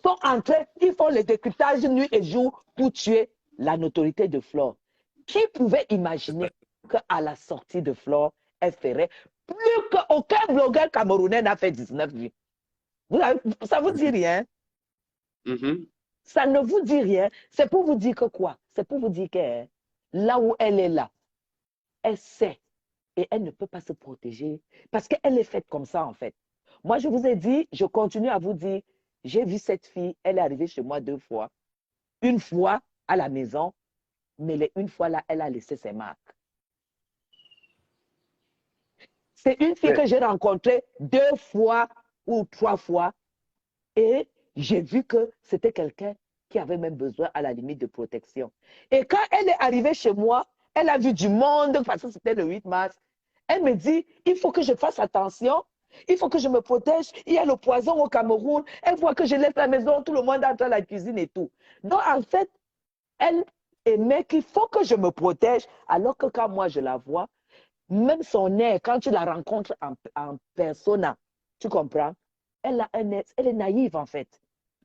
sont en train, ils font le décryptage nuit et jour pour tuer la notoriété de Flore. Qui pouvait imaginer qu'à la sortie de Flore, elle ferait plus qu'aucun blogueur camerounais n'a fait 19 vues? Ça vous dit rien? Ça ne vous dit rien. C'est pour vous dire que quoi? C'est pour vous dire que là où elle est là, elle sait. Et elle ne peut pas se protéger parce qu'elle est faite comme ça, en fait. Moi, je vous ai dit, je continue à vous dire, j'ai vu cette fille, elle est arrivée chez moi 2 fois. Une fois à la maison, mais une fois là, elle a laissé ses marques. C'est une fille que j'ai rencontrée 2 fois ou 3 fois et j'ai vu que c'était quelqu'un qui avait même besoin à la limite de protection. Et quand elle est arrivée chez moi, elle a vu du monde, parce que c'était le 8 mars. Elle me dit, il faut que je fasse attention, il faut que je me protège. Il y a le poison au Cameroun. Elle voit que je laisse la maison, tout le monde entre à la cuisine et tout. Donc, en fait, elle aimait qu'il faut que je me protège, alors que quand moi je la vois, même son air, quand tu la rencontres en persona, tu comprends? Elle a un air, elle est naïve, en fait.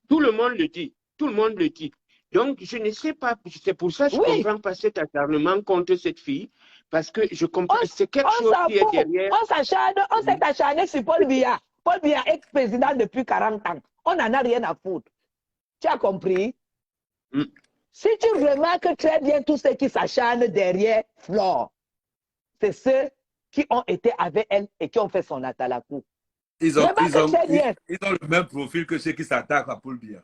Tout le monde le dit. Tout le monde le dit. Donc, je ne sais pas, c'est pour ça que je ne comprends pas cet acharnement contre cette fille, parce que je comprends, c'est quelque chose qui est derrière. On s'est acharné sur Paul Biya. Paul Biya est ex-président depuis 40 ans. On n'en a rien à foutre. Tu as compris? Si tu remarques très bien tous ceux qui s'acharnent derrière Flore, c'est ceux qui ont été avec elle et qui ont fait son atalakou. Ils ont le même profil que ceux qui s'attaquent à Paul Biya.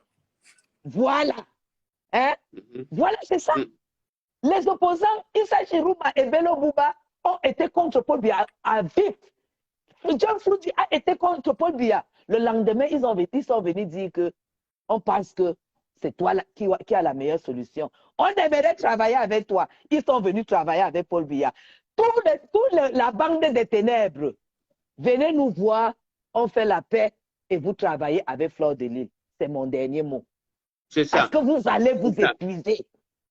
Voilà. Hein? Voilà, c'est ça. Les opposants, Issa Chirouma et Bello Bouba, ont été contre Paul Biya à vif. John Fruity a été contre Paul Biya. Le lendemain, ils sont venus dire que on pense que c'est toi qui a la meilleure solution. On aimerait travailler avec toi. Ils sont venus travailler avec Paul Biya. Toute la bande des ténèbres, venez nous voir, on fait la paix et vous travaillez avec Flore de Lille. C'est mon dernier mot. C'est ça. Parce que vous allez vous épuiser.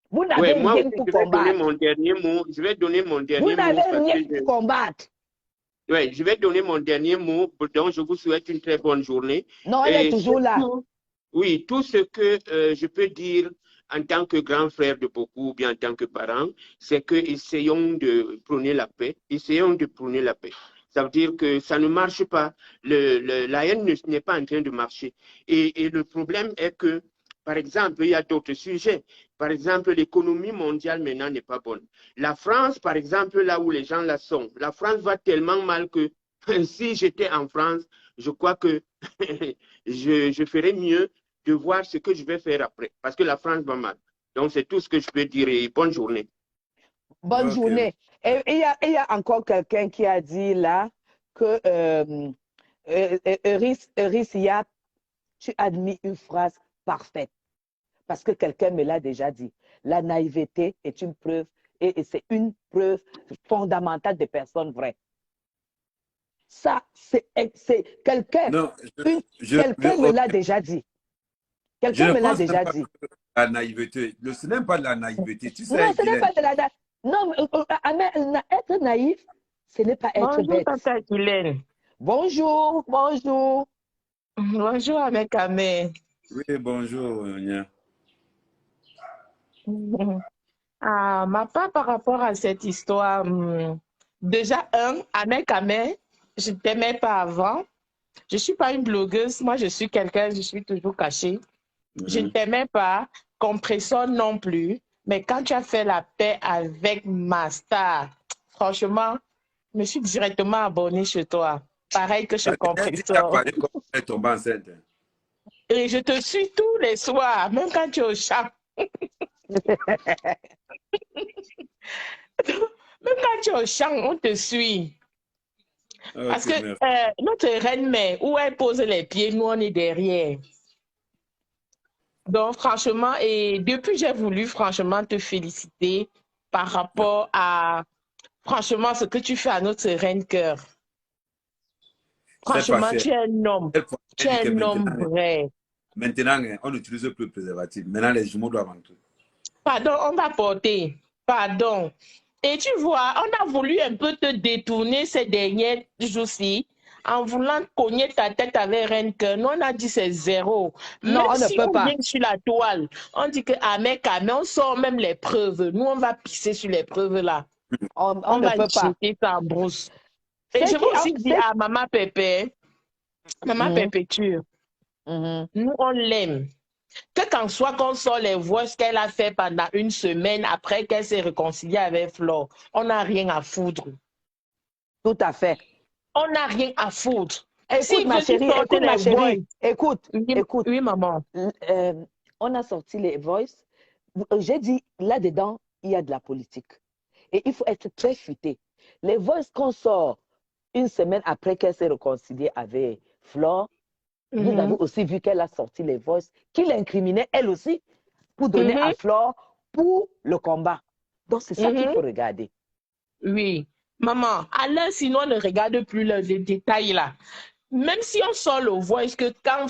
Vous n'avez rien pour combattre. Je vais donner mon dernier mot. Vous n'avez rien pour combattre. Oui, je vais donner mon dernier mot. Donc, je vous souhaite une très bonne journée. Non, elle est toujours là. Oui, tout ce que je peux dire en tant que grand frère de beaucoup, ou bien en tant que parent, c'est que essayons de prôner la paix. Essayons de prôner la paix. Ça veut dire que ça ne marche pas. La haine n'est pas en train de marcher. Et le problème est que, par exemple, il y a d'autres sujets. Par exemple, l'économie mondiale maintenant n'est pas bonne. La France, par exemple, là où les gens la sont, la France va tellement mal que si j'étais en France, je crois que je ferais mieux de voir ce que je vais faire après. Parce que la France va mal. Donc, c'est tout ce que je peux dire et bonne journée. Bonne journée. Et il y a encore quelqu'un qui a dit là que Eurysia, tu as admis une phrase parfaite. Parce que quelqu'un me l'a déjà dit. La naïveté est une preuve et c'est une preuve fondamentale des personnes vraies. Ça, c'est quelqu'un. Quelqu'un me l'a déjà dit. Quelqu'un me l'a déjà dit. La naïveté. Ce n'est pas de la naïveté. Tu sais, non, ce n'est pas de la naïveté. Non, être naïf, ce n'est pas être bête. Bonjour, Tata Guylaine. Bonjour, bonjour. Bonjour, avec Amé. Oui, bonjour, Nia. Ma part par rapport à cette histoire, déjà, avec Amé, je ne t'aimais pas avant. Je ne suis pas une blogueuse. Moi, je suis quelqu'un, je suis toujours cachée. Je ne t'aimais pas, Compressor non plus. Mais quand tu as fait la paix avec ma star, franchement, je me suis directement abonnée chez toi. Pareil que chez Compressor. Et je te suis tous les soirs, même quand tu es au champ. Même quand tu es au champ, on te suit. Okay, parce que notre reine-mère, où elle pose les pieds, nous, on est derrière. Donc, franchement, et depuis, j'ai voulu franchement te féliciter par rapport à, franchement, ce que tu fais à notre reine-cœur. Franchement, tu es un homme. Tu es un homme vrai. Maintenant, on n'utilise plus le préservatif. Maintenant, les jumeaux doivent entrer. Pardon, on va porter. Pardon. Et tu vois, on a voulu un peu te détourner ces derniers jours-ci en voulant cogner ta tête avec Renke. Nous, on a dit c'est zéro. Non, même on si ne peut on pas. vient sur la toile, on dit que Amek, on sort même les preuves. Nous, on va pisser sur les preuves là. On va ne peut pas. jeter ça en brousse. Et je veux aussi dire à Maman Pépé, Maman Pépéture, nous, on l'aime. Que qu'en soit qu'on sort les voix qu'elle a fait pendant une semaine après qu'elle s'est réconciliée avec Flore, on n'a rien à foutre. Tout à fait. On n'a rien à foutre. Écoute, ma chérie, écoute. Oui, maman. On a sorti les voices. J'ai dit, là-dedans, il y a de la politique. Et il faut être très futé. Les voices qu'on sort une semaine après qu'elle s'est réconciliée avec Flore, vous avez aussi vu qu'elle a sorti les voices qui l'incriminaient, elle aussi, pour donner à Flore pour le combat. Donc, c'est ça qu'il faut regarder. Oui. Maman, alors, sinon, on ne regarde plus les détails là. Même si on sort le voice que quand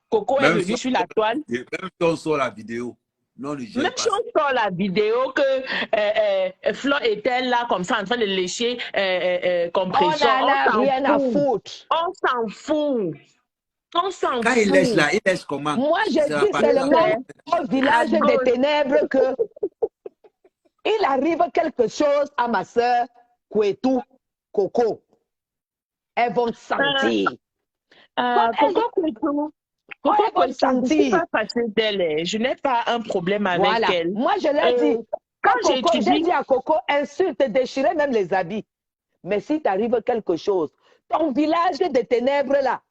Coco est venu sur la toile. Même si on sort la vidéo. Non, même si on sort la vidéo que Flo était là comme ça en train de lécher Compressor. On n'a rien à foutre. On s'en fout. On s'en fout. Quand il lèche là, il lèche comment? Moi, je dis seulement au village des ténèbres que il arrive quelque chose à ma soeur Kouetou, Coco. Elles vont sentir. Coco Kouetou. Coco, je ne suis pas fâchée d'elle. Je n'ai pas un problème avec elle. Moi, je l'ai dit. Quand j'ai dit à Coco, insulte, déchirer même les habits. Mais si t'arrive quelque chose, ton village des ténèbres là,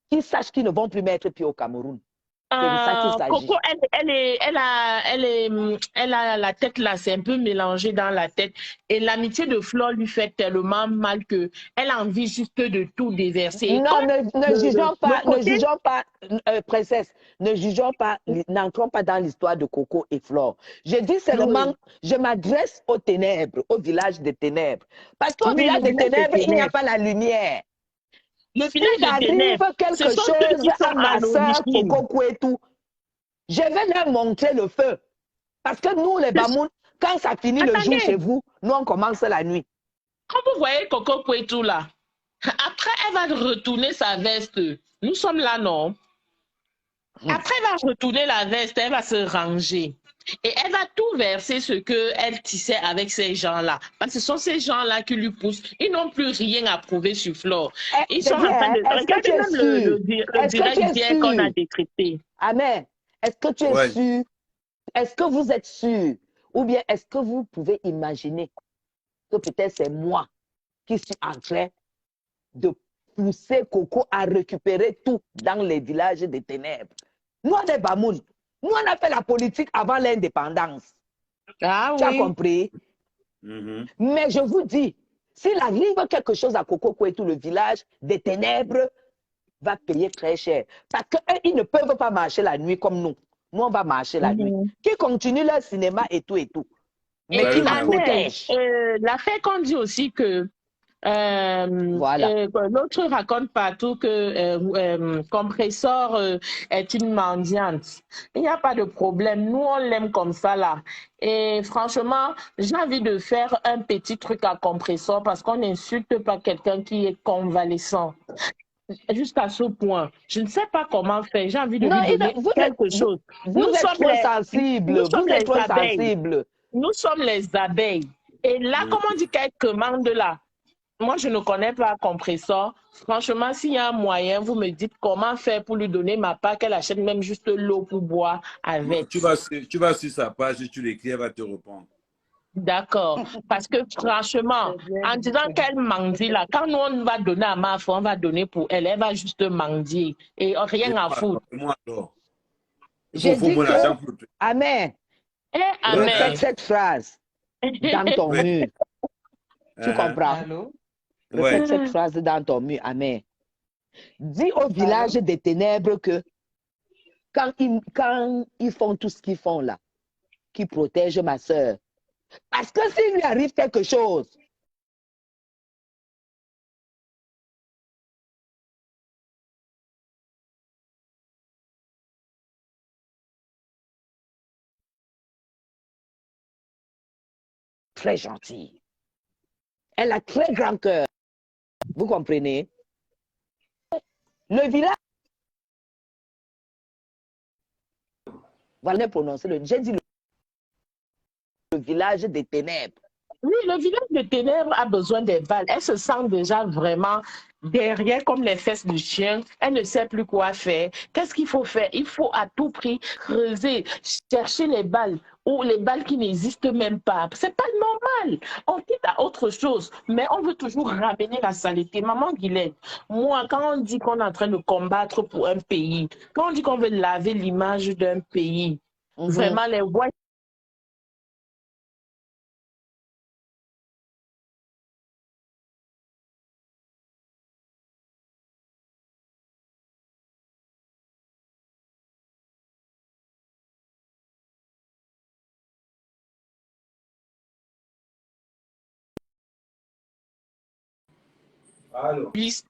qu'ils sachent qu'ils ne vont plus mettre pied au Cameroun. Coco, elle a la tête là, c'est un peu mélangé dans la tête. Et l'amitié de Flore lui fait tellement mal que elle a envie juste de tout déverser. Non, ne jugeons pas, princesse, ne jugeons pas, n'entrons pas dans l'histoire de Coco et Flore. Je dis seulement, je m'adresse aux ténèbres, au village des ténèbres. Parce qu'au village des ténèbres, il n'y a pas la lumière. Le village des ténèbres, quelque chose à ma soeur Coco Kouetou, je vais leur montrer le feu. Parce que nous, les Bamoun, quand ça finit le jour chez vous, nous, on commence la nuit. Quand vous voyez Coco Kouetou là, après, elle va retourner sa veste. Nous sommes là, non? Après, elle va retourner la veste, elle va se ranger. Et elle va tout verser ce qu'elle tissait avec ces gens-là. Parce que ce sont ces gens-là qui lui poussent. Ils n'ont plus rien à prouver sur Flore. Ils sont en train de... Regardez même le direct bien qu'on a décrypté. Amen. Est-ce que tu es sûr? Est-ce que vous êtes sûr? Ou bien est-ce que vous pouvez imaginer que peut-être c'est moi qui suis en train de pousser Coco à récupérer tout dans les villages des ténèbres? Nous, on est Bamoun. Nous, on a fait la politique avant l'indépendance. Ah, tu as compris? Mais je vous dis, s'il arrive quelque chose à Coco Kouetou, le village des ténèbres va payer très cher. Parce qu'ils ne peuvent pas marcher la nuit comme nous. Nous, on va marcher la nuit. Qui continuent leur cinéma et tout et tout. Mais qui nous protège. L'affaire qu'on dit aussi que Voilà. L'autre raconte partout que Compressor est une mendiante. Il n'y a pas de problème. Nous, on l'aime comme ça, là. Et franchement, j'ai envie de faire un petit truc à Compressor parce qu'on n'insulte pas quelqu'un qui est convalescent. Jusqu'à ce point. Je ne sais pas comment faire. J'ai envie de lui donner quelque chose. Vous êtes trop sensible. Vous êtes trop sensible. Nous sommes les abeilles. Et là, comme on dit quelques mandes là, moi, je ne connais pas Compressor. Franchement, s'il y a un moyen, vous me dites comment faire pour lui donner ma part, qu'elle achète même juste l'eau pour boire avec. Tu vas sur sa page, tu l'écris, elle va te répondre. D'accord. Parce que franchement, en disant qu'elle mendie là, quand nous on va donner à ma femme, on va donner pour elle, elle va juste mendier et rien à foutre. Moi alors. J'ai dit que... Amen. Répète cette phrase dans ton mur. Tu comprends? Répète cette phrase dans ton mur. Amen. Dis au village des ténèbres que quand ils font tout ce qu'ils font là, qu'ils protègent ma soeur. Parce que s'il lui arrive quelque chose, très gentille. Elle a très grand cœur. Vous comprenez? Le village... Voilà, prononcer le... J'ai dit le village des ténèbres. Oui, le village des ténèbres a besoin des balles. Elle se sent déjà vraiment derrière comme les fesses du chien. Elle ne sait plus quoi faire. Qu'est-ce qu'il faut faire? Il faut à tout prix creuser, chercher les balles ou les balles qui n'existent même pas. C'est pas normal. On quitte à autre chose, mais on veut toujours ramener la saleté. Maman Guylaine, moi, quand on dit qu'on est en train de combattre pour un pays, quand on dit qu'on veut laver l'image d'un pays, vraiment les voix.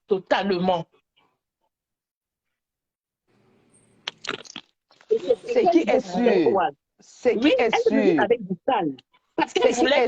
Totalement. C'est qui est sûr. C'est qui est sûr. Avec du sale. Parce qu'elle voulait,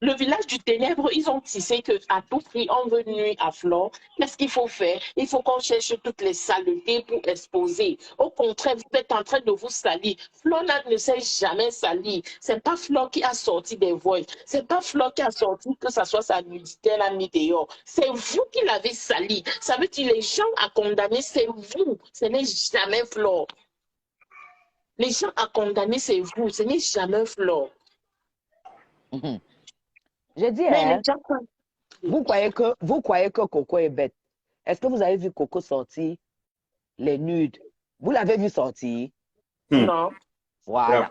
le village du ténèbre, ils ont tissé qu'à tout prix, on veut nuire à Flore. Qu'est-ce qu'il faut faire? Il faut qu'on cherche toutes les saletés pour exposer. Au contraire, vous êtes en train de vous salir. Flore ne s'est jamais sali. C'est pas Flore qui a sorti des voix. C'est pas Flore qui a sorti que ça soit sa nudité, elle a mis dehors. C'est vous qui l'avez sali. Ça veut dire les gens à condamner, c'est vous. Ce n'est jamais Flore. Les gens à condamner, c'est vous. Ce n'est jamais Flore. Je dis, vous croyez que Coco est bête. Est-ce que vous avez vu Coco sortir les nudes? Vous l'avez vu sortir? Non. Voilà.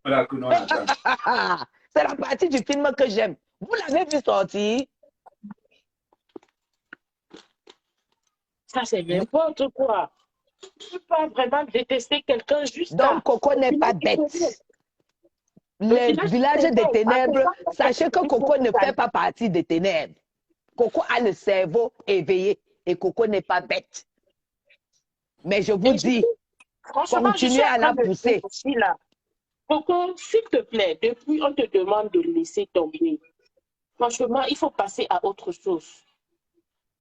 C'est la partie du film que j'aime. Vous l'avez vu sortir? Ça, c'est n'importe quoi. Je ne peux pas vraiment détester quelqu'un juste. Donc, Coco n'est pas bête. Le village des ténèbres, sachez que Coco ne fait pas partie des ténèbres. Coco a le cerveau éveillé et Coco n'est pas bête. Mais je vous dis, continuez à la pousser. Coco, s'il te plaît, depuis on te demande de laisser tomber. Franchement, il faut passer à autre chose.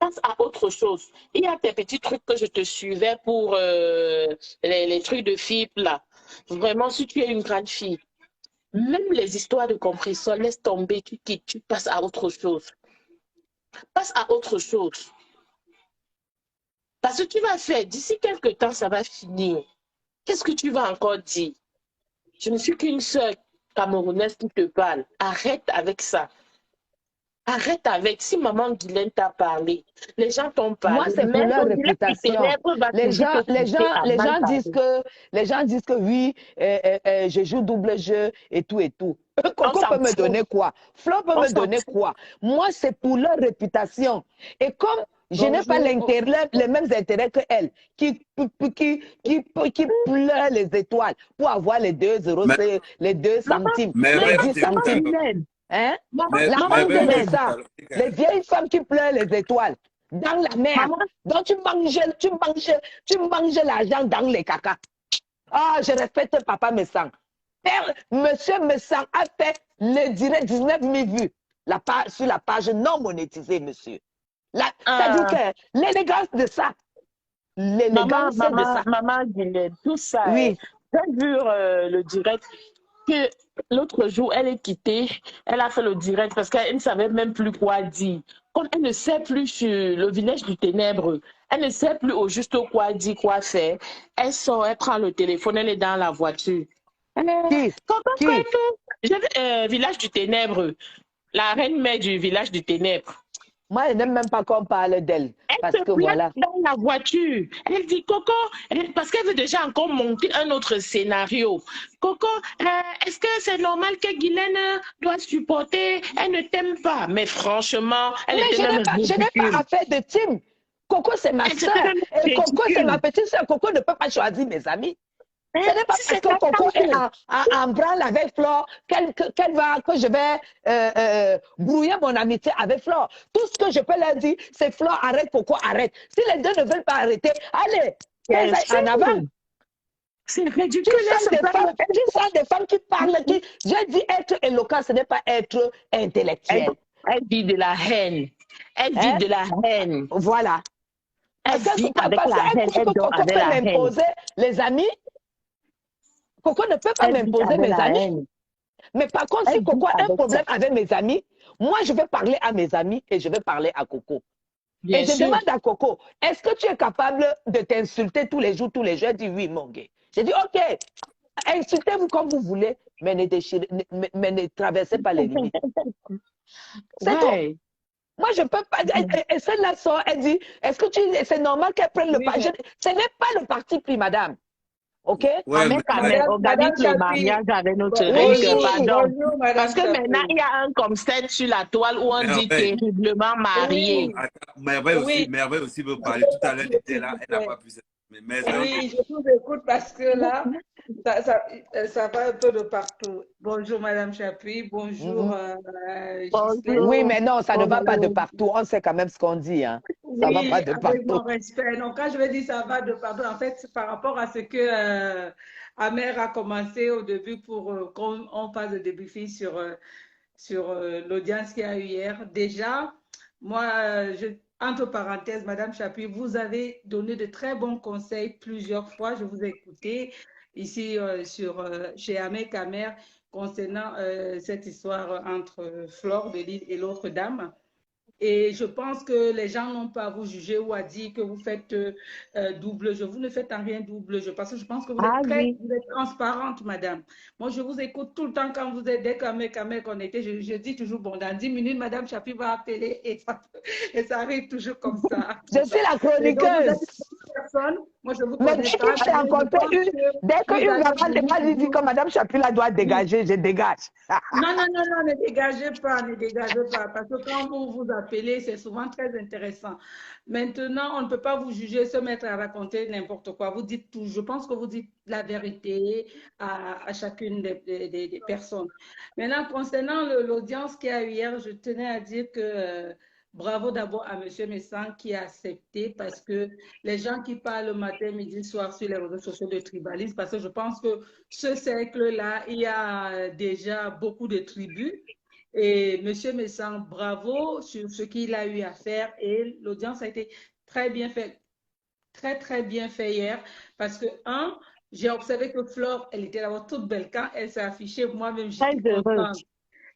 Passe à autre chose. Il y a des petits trucs que je te suivais pour les trucs de filles là. Vraiment, si tu es une grande fille, même les histoires de Compressor, laisse tomber, tu quittes, tu passes à autre chose. Passe à autre chose. Parce que tu vas faire, d'ici quelques temps, ça va finir. Qu'est-ce que tu vas encore dire? Je ne suis qu'une sœur camerounaise qui te parle. Arrête avec ça. Arrête avec. Si maman Guylaine t'a parlé, les gens t'ont parlé. Moi, c'est pour leur réputation. Les gens disent que oui, je joue double jeu et tout et tout. Coco peut me donner quoi? Flo peut me donner quoi? Moi, c'est pour leur réputation. Et comme je n'ai pas les mêmes intérêts que elle, qui pleure les étoiles pour avoir les 2 euros, les 2 centimes, les 10 centimes. Hein? Mais La honte vas-y, de ça. Les vieilles femmes qui pleurent les étoiles dans la mer. Donc tu manges l'argent dans les caca. Ah, je respecte Papa Messang. Monsieur Messang a fait le direct 19 000 vues sur la page non monétisée, monsieur. C'est-à-dire que l'élégance de ça. L'élégance de ça. Maman Guinée, tout ça. Oui. J'ai vu le direct que l'autre jour, elle est quittée. Elle a fait le direct parce qu'elle ne savait même plus quoi dire. Comme elle ne sait plus sur le village du ténèbre, elle ne sait plus au juste quoi dire, quoi faire. Elle sort, elle prend le téléphone, elle est dans la voiture. Village du ténèbre, la reine mère du village du ténèbre. Moi, je n'aime même pas qu'on parle d'elle. Parce que voilà. Dans la voiture. Elle dit, Coco, parce qu'elle veut déjà encore monter un autre scénario. Coco, est-ce que c'est normal que Guylaine doit supporter? Elle ne t'aime pas. Mais franchement, elle je n'ai pas affaire de team. Coco, c'est ma soeur. Et Coco, c'est ma petite soeur. Coco ne peut pas choisir mes amis. Ce n'est pas parce que Coco est en branle avec Flore que je vais brouiller mon amitié avec Flore. Tout ce que je peux leur dire, c'est Flore, arrête, Coco, arrête. Si les deux ne veulent pas arrêter, allez, en avant. C'est ridicule. Tu sens des femmes qui parlent, je dis être éloquent, ce n'est pas être intellectuel. Elle dit de la haine. Elle dit de la haine. Voilà. Elle dit avec la haine, elle dort avec la haine. M'imposer les amis. Coco ne peut pas m'imposer mes amis. Mais par contre, si Coco a un problème avec mes amis, moi, je vais parler à mes amis et je vais parler à Coco. Et je demande à Coco, est-ce que tu es capable de t'insulter tous les jours? Elle dit oui, mon gars. J'ai dit, OK, insultez-vous comme vous voulez, mais ne traversez pas les limites. C'est tout. Moi, je ne peux pas. Et celle-là sort, elle dit, est-ce que c'est normal qu'elle prenne le parti? Ce n'est pas le parti pris, madame. OK? Madame organise le mariage avec notre riche, pardon. Parce que maintenant, il y a un concept sur la toile où on dit terriblement marié. Merveille aussi veut parler. Tout à l'heure, elle était là, elle n'a pas pu s'exprimer. Oui, je vous écoute parce que là, ça va un peu de partout. Bonjour, Madame Chapuis. Bonjour, oui, mais non, ça ne va pas de partout. On sait quand même ce qu'on dit. Hein. Ça ne va pas de partout. Avec mon respect. Donc, quand je vais dire ça va de partout, en fait, c'est par rapport à ce que Amer a commencé au début pour qu'on fasse le débriefing sur l'audience qu'il y a eu hier. Déjà, moi, entre parenthèses, Madame Chapuis, vous avez donné de très bons conseils plusieurs fois. Je vous ai écouté ici chez Amek Amer concernant cette histoire entre Flore de Lille et l'autre dame. Et je pense que les gens n'ont pas à vous juger ou à dire que vous faites double jeu. Vous ne faites en rien double jeu parce que je pense que vous êtes transparente, madame. Moi, je vous écoute tout le temps quand vous êtes dès qu'on était. Je dis toujours, bon, dans 10 minutes, madame Chapuis va appeler et ça arrive toujours comme ça. Je suis la chroniqueuse. Moi, je vous mais dès qu'une maman n'est pas dit que madame Chapuis la doit dégager, je dégage. Non, ne dégagez pas, parce que quand vous vous appelez, c'est souvent très intéressant. Maintenant, on ne peut pas vous juger, se mettre à raconter n'importe quoi. Vous dites tout, je pense que vous dites la vérité à chacune des personnes. Maintenant, concernant l'audience qu'il y a eu hier, je tenais à dire que bravo d'abord à M. Messang qui a accepté parce que les gens qui parlent le matin, midi, soir sur les réseaux sociaux de tribalisme, parce que je pense que ce cercle-là, il y a déjà beaucoup de tribus. Et M. Messang, bravo sur ce qu'il a eu à faire et l'audience a été très bien faite, très bien fait hier parce que, j'ai observé que Flore, elle était d'abord toute belle quand elle s'est affichée, moi-même j'étais contente.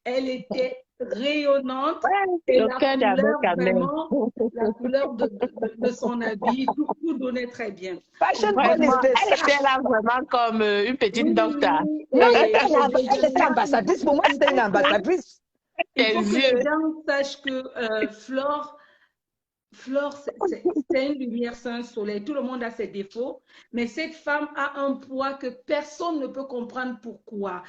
Elle était rayonnante et la couleur de son habit, tout donnait très bien. Elle était là vraiment comme une petite docteur. Elle était ambassadrice, pour moi c'était une ambassadrice. Il faut que les gens sachent que Flore, c'est une lumière, c'est un soleil. Tout le monde a ses défauts, mais cette femme a un poids que personne ne peut comprendre pourquoi.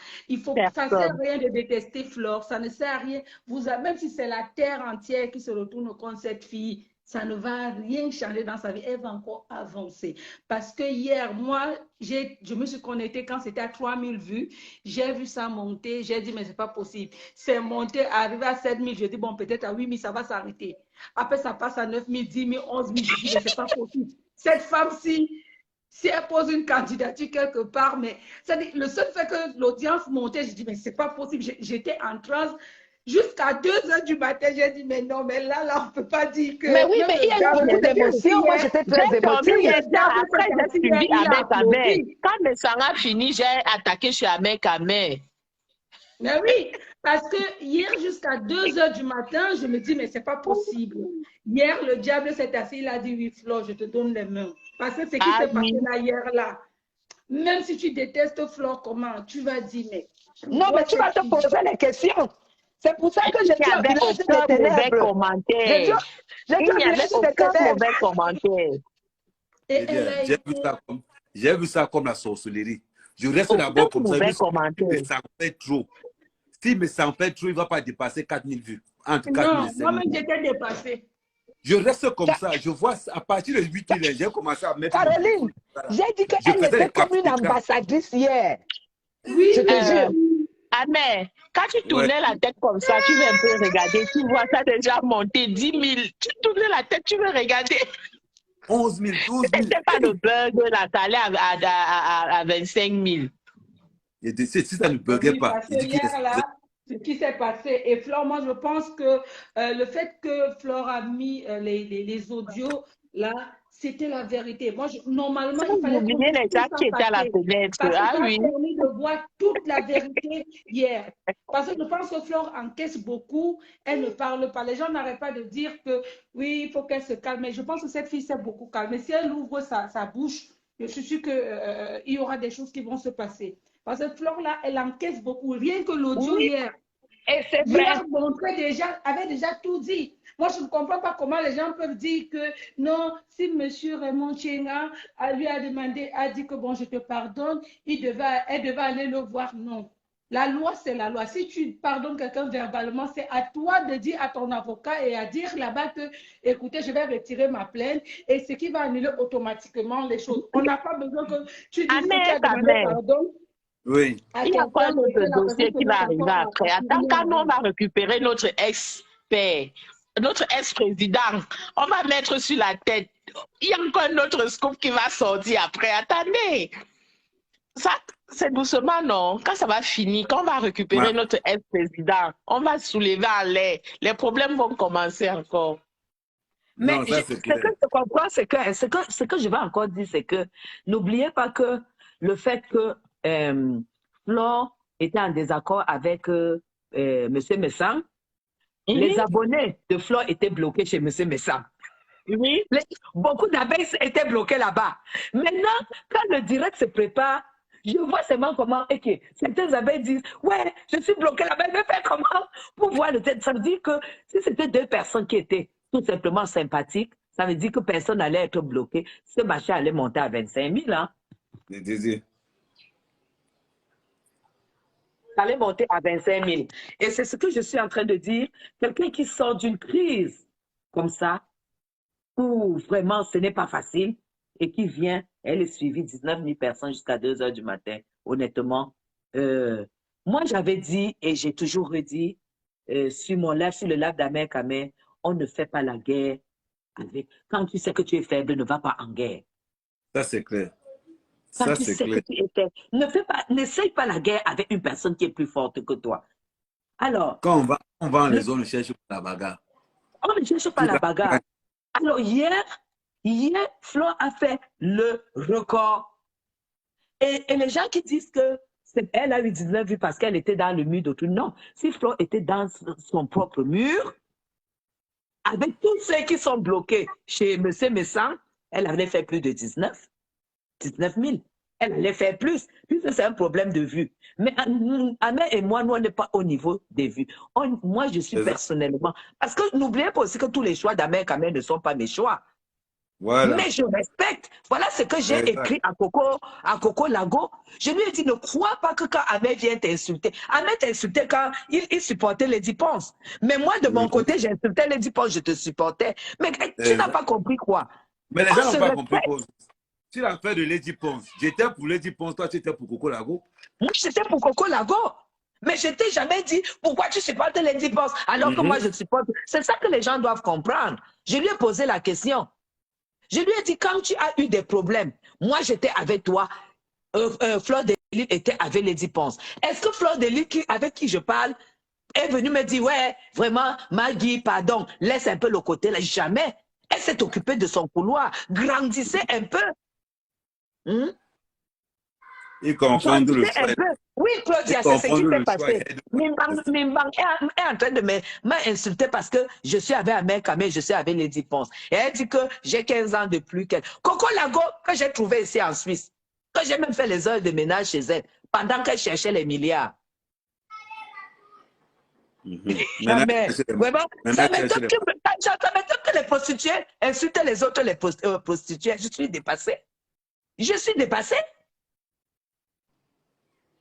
Ça ne sert à rien de détester Flore, ça ne sert à rien. Même si c'est la terre entière qui se retourne contre cette fille, ça ne va rien changer dans sa vie. Elle va encore avancer. Parce que hier, moi, je me suis connectée quand c'était à 3000 vues. J'ai vu ça monter. J'ai dit, mais c'est pas possible. C'est monté, arrivé à 7000. Je dis, bon, peut-être à 8000, ça va s'arrêter. Après, ça passe à 9000, 10 000, 11 000. Je dis, mais c'est pas possible. Cette femme-ci, si elle pose une candidature quelque part, mais le seul fait que l'audience montait, je dis, mais c'est pas possible. J'étais en transe. Jusqu'à 2 h du matin, j'ai dit, mais non, mais là, on ne peut pas dire que... Mais oui, mais il y a eu beaucoup d'émotions. Moi, j'étais très émotive. Après, j'ai suivi Ahmed Ahmed. Quand le sang a fini, j'ai attaqué chez Ahmed Ahmed. Mais oui, parce que hier, jusqu'à 2 h du matin, je me dis, mais c'est pas possible. Hier, le diable s'est assis, il a dit, oui, Flo, je te donne les mains. Parce que ce qui s'est passé là, hier, là, même si tu détestes Flo, comment, tu vas dire, mais... Non, mais tu vas te poser les questions. C'est pour ça que je dis au village des ténèbres. Il n'y avait aucun mauvais commentaire. J'ai vu ça comme la sorcellerie. Je reste d'abord comme ça. S'il me s'en fait trop, il ne va pas dépasser 4000 vues. Entre 4000 non, et 5000. moi-même, j'étais dépassée. Je reste comme ça. Je vois à partir de 8 000, j'ai commencé à mettre... Caroline, j'ai dit qu'elle était comme une ambassadrice hier. Oui, je te jure. Ahmed, quand tu tournais la tête comme ça, tu veux un peu regarder, tu vois ça déjà monter 10 000. Tu tournais la tête, tu veux regarder. 11 000, 12 000. C'était pas le burger, là, ça allait à 25 000. Et si ça ne buguait pas, il dit qu'il est là. Ce qui s'est passé. Et Flore, moi, je pense que le fait que Flore a mis les audios là, c'était la vérité. Moi, normalement, il fallait oublier les gens qui étaient à la fenêtre. Parce que ça a permis de voir toute la vérité hier. Parce que je pense que Flore encaisse beaucoup. Elle ne parle pas. Les gens n'arrêtent pas de dire que oui, il faut qu'elle se calme. Mais je pense que cette fille s'est beaucoup calmée. Si elle ouvre sa bouche, je suis sûre qu'il y aura des choses qui vont se passer. Parce que Flore, là, elle encaisse beaucoup. Rien que l'audio hier. Et c'est vrai. Avait déjà tout dit. Moi, je ne comprends pas comment les gens peuvent dire que non, si M. Raymond Tchenga lui a dit que bon, je te pardonne, elle devait aller le voir. Non. La loi, c'est la loi. Si tu pardonnes quelqu'un verbalement, c'est à toi de dire à ton avocat et à dire là-bas que, écoutez, je vais retirer ma plainte et ce qui va annuler automatiquement les choses. On n'a pas besoin que tu dises que tu as demandé pardon. Oui. Il y a pas d'autre dossier qui va arriver après. Attends, quand on va récupérer notre ex-père, notre ex-président, on va mettre sur la tête. Il y a encore un autre scoop qui va sortir après. Attendez. Ça, c'est doucement, non? Quand ça va finir, quand on va récupérer notre ex-président, on va soulever en l'air. Les problèmes vont commencer encore. Mais non, ce que je comprends, c'est que ce que je vais encore dire, c'est que n'oubliez pas que le fait que Flore était en désaccord avec M. Messang, les abonnés de Flore étaient bloqués chez M. Messang. Oui. Beaucoup d'abeilles étaient bloquées là-bas. Maintenant, quand le direct se prépare, je vois seulement comment, certaines abeilles disent, ouais, je suis bloquée là-bas, mais faire comment pour voir le tête. Ça veut dire que si c'était 2 personnes qui étaient tout simplement sympathiques, ça veut dire que personne n'allait être bloqué. Ce machin allait monter à 25 000, hein. Ça allait monter à 25 000. Et c'est ce que je suis en train de dire. Quelqu'un qui sort d'une crise comme ça, où vraiment ce n'est pas facile, et qui vient, elle est suivie 19 000 personnes jusqu'à 2 h du matin. Honnêtement, moi j'avais dit, et j'ai toujours redit, sur mon live, sur le live d'Ahmed Ahmed, on ne fait pas la guerre avec... Quand tu sais que tu es faible, ne va pas en guerre. Ça, c'est clair. Quand tu sais que tu es faible, n'essaye pas la guerre avec une personne qui est plus forte que toi. Alors... Quand on va en les zones, on ne cherche pas la bagarre. On ne cherche pas la bagarre. Alors, hier, Flore a fait le record. Et les gens qui disent qu'elle a eu 19 vues parce qu'elle était dans le mur d'autrui. Non, si Flore était dans son propre mur, avec tous ceux qui sont bloqués chez M. Messang, elle allait faire plus de 19 000. Elle allait faire plus, puisque c'est un problème de vue. Mais Ahmed et moi, nous, on n'est pas au niveau des vues. Moi, je suis personnellement... Parce que n'oubliez pas aussi que tous les choix d'Ahmed Ahmed ne sont pas mes choix. Voilà. Mais je respecte Voilà ce que j'ai écrit à Coco Lago. Je lui ai dit, ne crois pas que quand Ahmed vient t'insulter, Ahmed t'insultait quand il supportait Lady Ponce. Mais moi, de mon côté, j'insultais Lady Ponce, je te supportais. Mais tu n'as pas compris quoi? Mais les gens n'ont pas compris. Sur l'affaire de Lady Ponce, j'étais pour Lady Ponce, toi tu étais pour Coco Lago. Moi, j'étais pour Coco Lago. Mais je t'ai jamais dit pourquoi tu supportes Lady Ponce alors que moi, je supporte. C'est ça que les gens doivent comprendre. Je lui ai posé la question. Je lui ai dit, quand tu as eu des problèmes, moi j'étais avec toi, Fleur de Lys était avec Lady Ponce. Est-ce que Fleur de Lys, avec qui je parle, est venue me dire, ouais, vraiment, Maggie, pardon, laisse un peu le côté là. Jamais. Elle s'est occupée de son couloir. Grandissez un peu. Il confond le choix. Oui, Claudia, c'est ce qui s'est passé. Mimbang est en train de m'insulter parce que je suis avec Ahmed Kamé, je suis avec Lady Ponce. Et elle dit que j'ai 15 ans de plus qu'elle. Coco Lago, que j'ai trouvé ici en Suisse, que j'ai même fait les heures de ménage chez elle, pendant qu'elle cherchait les milliards. Jamais. Vraiment, ça m'étonne que les prostituées insultent les autres les prostituées. Je suis dépassée. Je suis dépassée.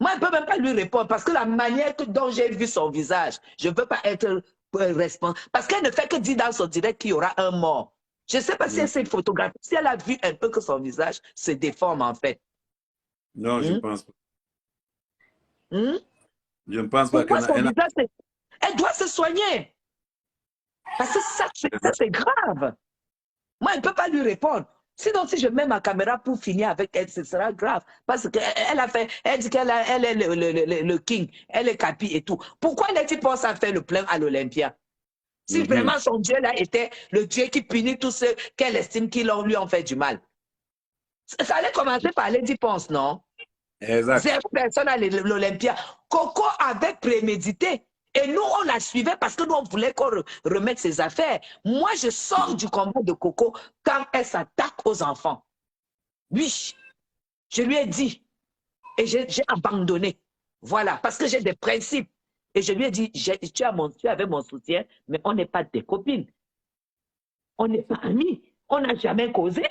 Moi, je ne peux même pas lui répondre parce que la manière dont j'ai vu son visage, je ne peux pas être responsable. Parce qu'elle ne fait que dire dans son direct qu'il y aura un mort. Je ne sais pas si elle s'est photographiée, si elle a vu un peu que son visage se déforme en fait. Non, je ne pense pas. Je ne pense pas elle doit se soigner. Parce que ça, c'est grave. Moi, elle ne peut pas lui répondre. Sinon, si je mets ma caméra pour finir avec elle, ce sera grave. Parce qu'elle a fait, elle dit qu'elle est le king, elle est capi et tout. Pourquoi Lady Ponce a fait le plein à l'Olympia? Si vraiment son Dieu là était le Dieu qui punit tous ceux qu'elle estime qui lui ont fait du mal. Ça allait commencer par Lady Ponce, non? Exact. Zéro personne à l'Olympia. Coco avait prémédité. Et nous, on la suivait parce que nous, on voulait qu'on remette ses affaires. Moi, je sors du combat de Coco quand elle s'attaque aux enfants. Oui, je lui ai dit. Et j'ai abandonné. Voilà, parce que j'ai des principes. Et je lui ai dit, tu avais mon soutien, mais on n'est pas des copines. On n'est pas amis. On n'a jamais causé.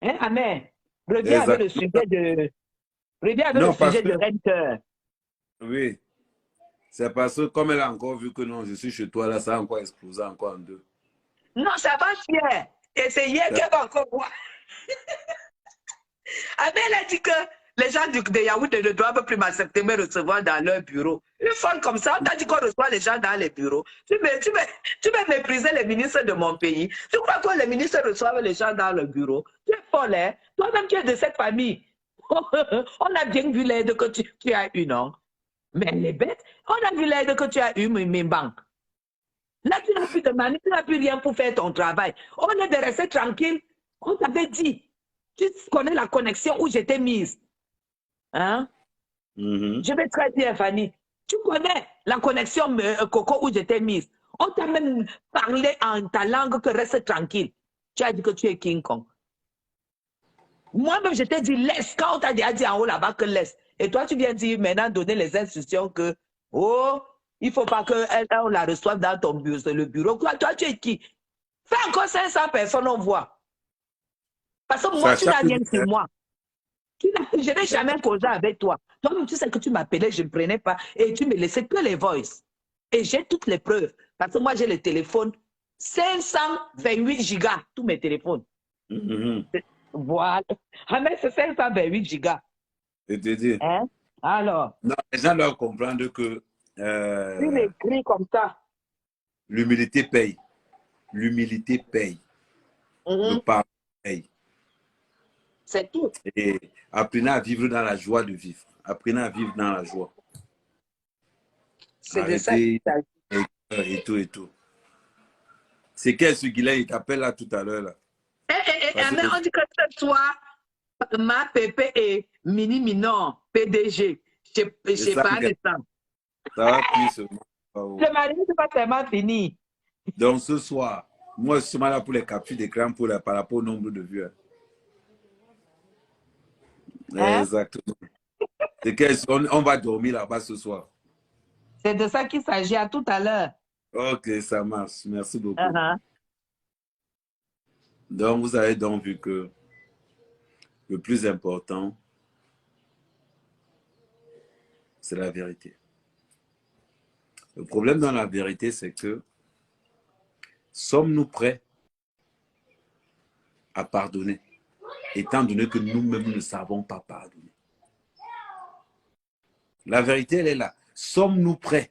Hein, Amen. Reviens avec le sujet de... Reviens avec le sujet de Renker. Oui. C'est parce que comme elle a encore vu que non, je suis chez toi, là, ça a encore explosé encore en deux. Non, ça va hier. Et c'est hier qu'elle va encore voir. Elle a dit que les gens de Yaoundé ne doivent plus m'accepter, me recevoir dans leur bureau. Une folle comme ça, on t'a dit qu'on reçoit les gens dans les bureaux. Tu veux mépriser les ministres de mon pays. Tu crois que les ministres reçoivent les gens dans le bureau? Tu es folle, hein? Toi-même, tu es de cette famille. On a bien vu l'aide que tu as eue, non? Mais elle est bête. On a vu l'aide que tu as eue, Mimbang. Là, tu n'as plus de manie, tu n'as plus rien pour faire ton travail. On est de rester tranquille. On t'avait dit. Tu connais la connexion où j'étais mise. Hein? Je vais très bien, Fanny. Tu connais la connexion Coco où j'étais mise. On t'a même parlé en ta langue que reste tranquille. Tu as dit que tu es King Kong. Moi-même, je t'ai dit laisse. Quand on t'a dit en haut là-bas que laisse. Et toi, tu viens dire maintenant donner les instructions que, oh, il ne faut pas qu'on la reçoive dans ton bureau, le bureau. Toi, tu es qui? Fais encore 500 personnes, on voit. Parce que moi, tu n'as rien sur moi. Je n'ai jamais causé avec toi. Toi-même, tu sais que tu m'appelais, je ne prenais pas. Et tu me laissais que les voices. Et j'ai toutes les preuves. Parce que moi, j'ai le téléphone 528 gigas, tous mes téléphones. Voilà. Ah, mais c'est 528 gigas. Je te dis. Hein? Alors. Non, les gens doivent comprendre que. Il écrit comme ça. L'humilité paye. L'humilité paye. Le pardon paye. C'est tout. Et apprenez à vivre dans la joie de vivre. Apprenez à vivre dans la joie. C'est de ça. Et tout. C'est quel ce Guilain, il t'appelle là tout à l'heure là. Mais on dit que ce soit ma Pépé et Mini Minon, PDG. Je sais pas de ça. Ça va plus seulement. Le mariage n'est pas tellement fini. Donc ce soir, moi je suis là pour les captures d'écran par rapport au nombre de vues. Hein? Exactement. On va dormir là-bas ce soir. C'est de ça qu'il s'agit. À tout à l'heure. Ok, ça marche. Merci beaucoup. Donc, vous avez donc vu que le plus important, c'est la vérité. Le problème dans la vérité, c'est que sommes-nous prêts à pardonner, étant donné que nous-mêmes ne savons pas pardonner? La vérité, elle est là. Sommes-nous prêts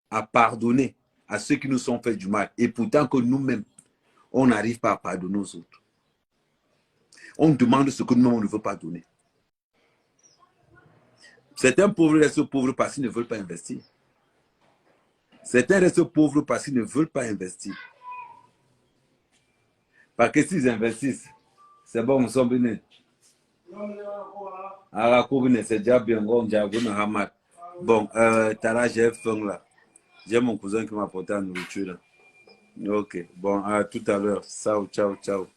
à pardonner à ceux qui nous sont fait du mal, et pourtant que nous-mêmes, on n'arrive pas à pardonner aux autres? On demande ce que nous-mêmes, on ne veut pas donner. Certains pauvres restent pauvres parce qu'ils ne veulent pas investir. Certains restent pauvres parce qu'ils ne veulent pas investir. Parce que s'ils investissent, c'est bon, on s'en bénit. C'est déjà bien. Bon, Tara, j'ai faim là. J'ai mon cousin qui m'a apporté la nourriture là. Ok, bon, à tout à l'heure. Ciao, ciao, ciao.